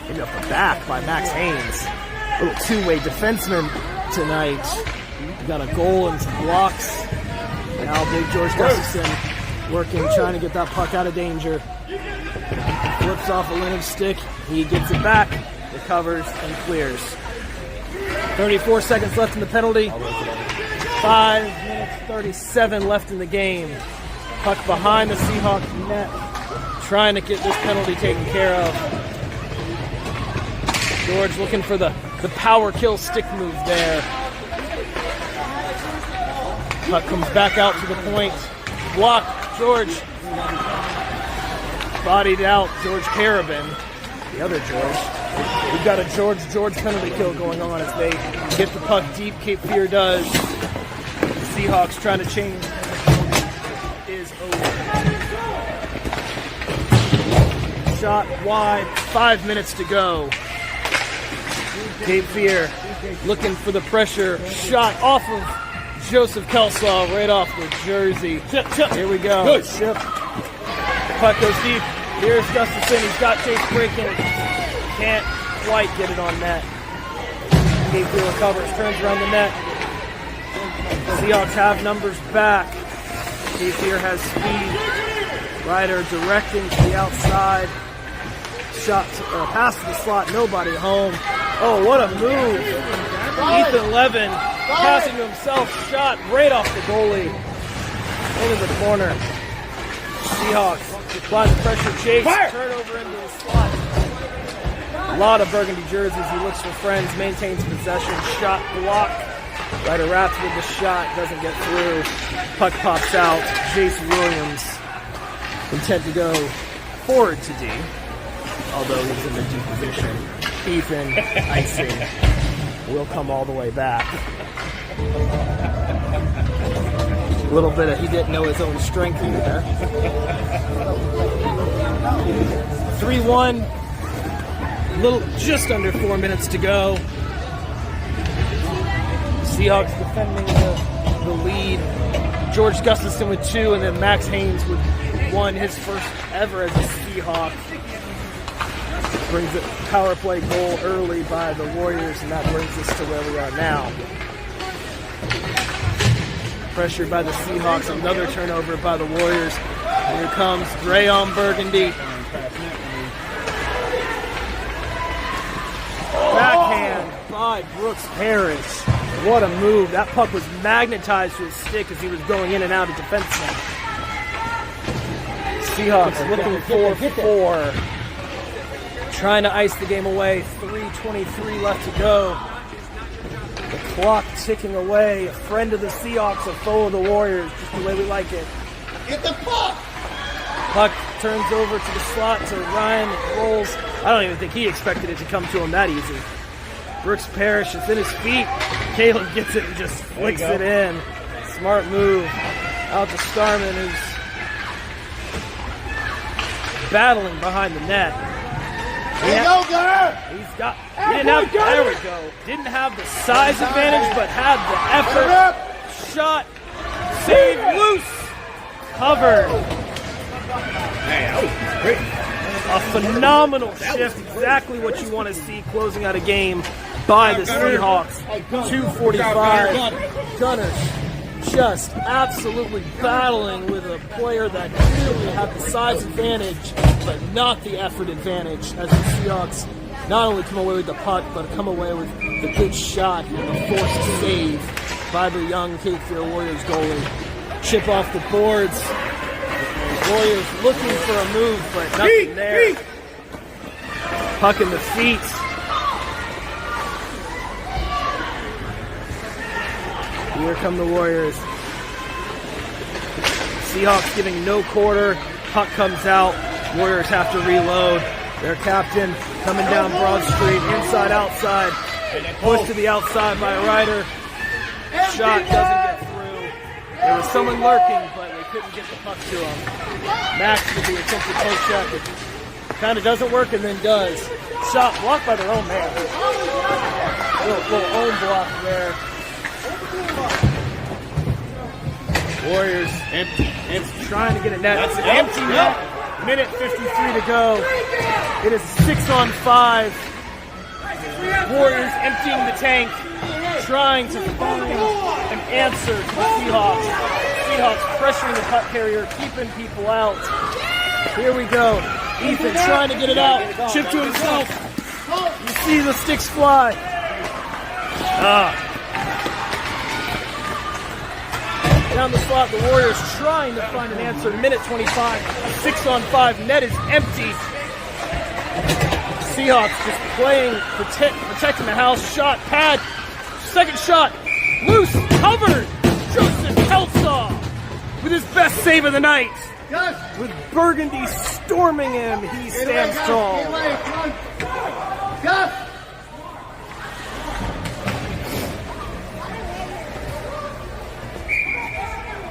Maybe off the back by Max Haynes. A little two-way defenseman tonight. Got a goal and some blocks. Now big George Gustafson working, trying to get that puck out of danger. Flips off a Leonard stick. He gets it back, recovers, and clears. 34 seconds left in the penalty. 5 minutes, 37 left in the game. Puck behind the Seahawks net. Trying to get this penalty taken care of. George looking for the power kill stick move there. Puck comes back out to the point. Block, George. Bodied out, George Carabin. The other George. We've got a George penalty kill going on as they get the puck deep. Cape Fear does. The Seahawks trying to change. Is over. Shot wide. 5 minutes to go. Cape Fear looking for the pressure. Shot off of Joseph Kelsaw right off the jersey. Here we go. Good. Ship. Puck goes deep. Here's Gustafson. He's got Chase breaking. Can't quite get it on net. Cape Fear recovers. Turns around the net. Seahawks have numbers back. Keith here has speed. Ryder directing to the outside. Shot, pass to the slot, nobody home. Oh, what a move. Ethan Levin passing to himself, shot right off the goalie. Into the corner. Seahawks apply the pressure, chase, turnover into the slot. A lot of burgundy jerseys. He looks for friends, maintains possession, shot block. Ryder wraps with the shot, doesn't get through. Puck pops out. Jace Williams intent to go forward to D, although he's in the D position. Ethan icing will come all the way back. A little bit of he didn't know his own strength either. 3-1. Just under 4 minutes to go. Seahawks defending the lead. George Gustafson with 2, and then Max Haynes with 1, his first ever as a Seahawk. Brings a power play goal early by the Warriors, and that brings us to where we are now. Pressured by the Seahawks, another turnover by the Warriors. Here comes Gray on Burgundy. Backhand by Brooks Parrish. What a move. That puck was magnetized to his stick as he was going in and out of defenseman. Seahawks looking for 4. Trying to ice the game away. 3:23 left to go. The clock ticking away. A friend of the Seahawks, a foe of the Warriors. Just the way we like it. Get the puck! Puck turns over to the slot to Ryan. It rolls. I don't even think he expected it to come to him that easy. Brooks Parrish is in his feet. Caleb gets it and just flicks it in. Smart move. Out to Starman, who's battling behind the net. There you go, Gunner! He's got. There we go. Didn't have the size advantage, but had the effort. Shot. Save. Loose. Covered. Man, that was great. A phenomenal shift. Exactly what you want to see closing out a game by the Seahawks. 2:45. Gunners just absolutely battling with a player that clearly had the size advantage, but not the effort advantage, as the Seahawks not only come away with the puck, but come away with the good shot and the forced save by the young Cape Fear Warriors goalie. Chip off the boards. Warriors looking for a move, but nothing there. Puck in the feet. Here come the Warriors. Seahawks giving no quarter. Puck comes out. Warriors have to reload. Their captain coming down Broad Street, inside, outside. Push to the outside by Ryder. Shot doesn't get through. There was someone lurking, but they couldn't get the puck to him. Max with the attempted poke shot, but kind of doesn't work and then does. Shot blocked by their own man. Little own block there. Warriors empty. Trying to get a net. That's an empty net. Minute 53 to go. It is 6-on-5. Warriors emptying the tank, trying to find an answer to the Seahawks. Seahawks pressuring the puck carrier, keeping people out. Here we go. Ethan trying to get it out. Chip to himself. You see the sticks fly. Down the slot, the Warriors trying to find an answer. Minute 25, 6-on-5. Net is empty. Seahawks just playing, protecting the house. Shot, pad, second shot, loose, covered. Joseph Kelsaw with his best save of the night. With Burgundy storming him, he stands tall.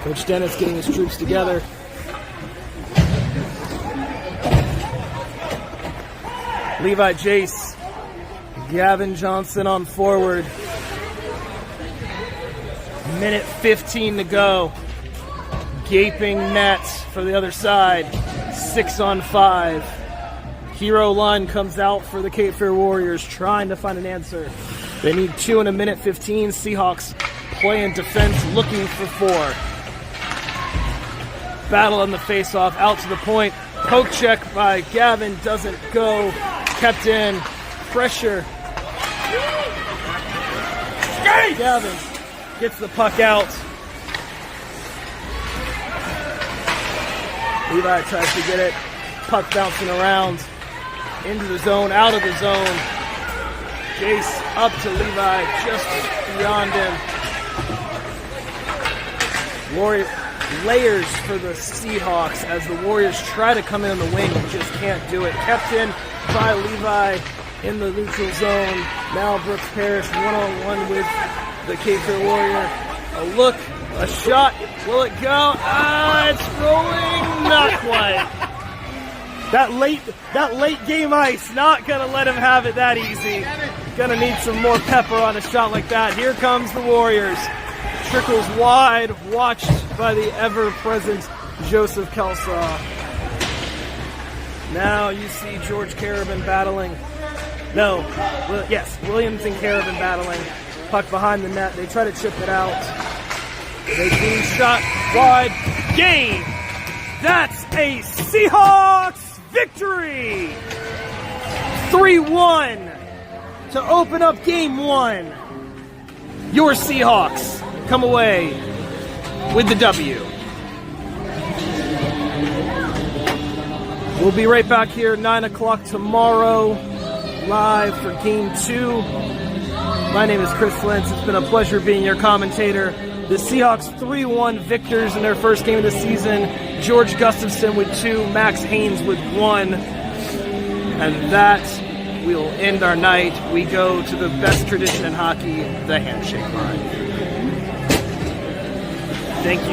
Coach Dennis getting his troops together. Levi Jace, Gavin Johnson on forward. Minute 15 to go. Gaping net for the other side. 6-on-5. Hero line comes out for the Cape Fear Warriors, trying to find an answer. They need 2 in a minute 15. Seahawks playing defense, looking for 4. battle on the face-off, out to the point. Poke check by Gavin, doesn't go. Kept in. Pressure. Gavin gets the puck out. Levi tries to get it. Puck bouncing around. Into the zone, out of the zone. Jace up to Levi, just beyond him. Warrior layers for the Seahawks as the Warriors try to come in on the wing and just can't do it. Kept in by Levi in the neutral zone. Now Brooks Parrish one-on-one with the Cape Fear Warrior. A look, a shot. Will it go? It's rolling. Not quite. That late game ice, not gonna let him have it that easy. Gonna need some more pepper on a shot like that. Here comes the Warriors. Trickles wide, watched by the ever-present Joseph Kelsaw. Now you see George Carabin battling. Williams and Carabin battling. Puck behind the net. They try to chip it out. They do shot wide. Game. That's a Seahawks victory. 3-1 to open up game one. Your Seahawks come away with the W. We'll be right back here 9 o'clock tomorrow, live for game 2. My name is Chris Flintz. It's been a pleasure being your commentator. The Seahawks 3-1 victors in their first game of the season. George Gustafson with 2, Max Haynes with 1. And that will end our night. We go to the best tradition in hockey, the handshake line. Thank you.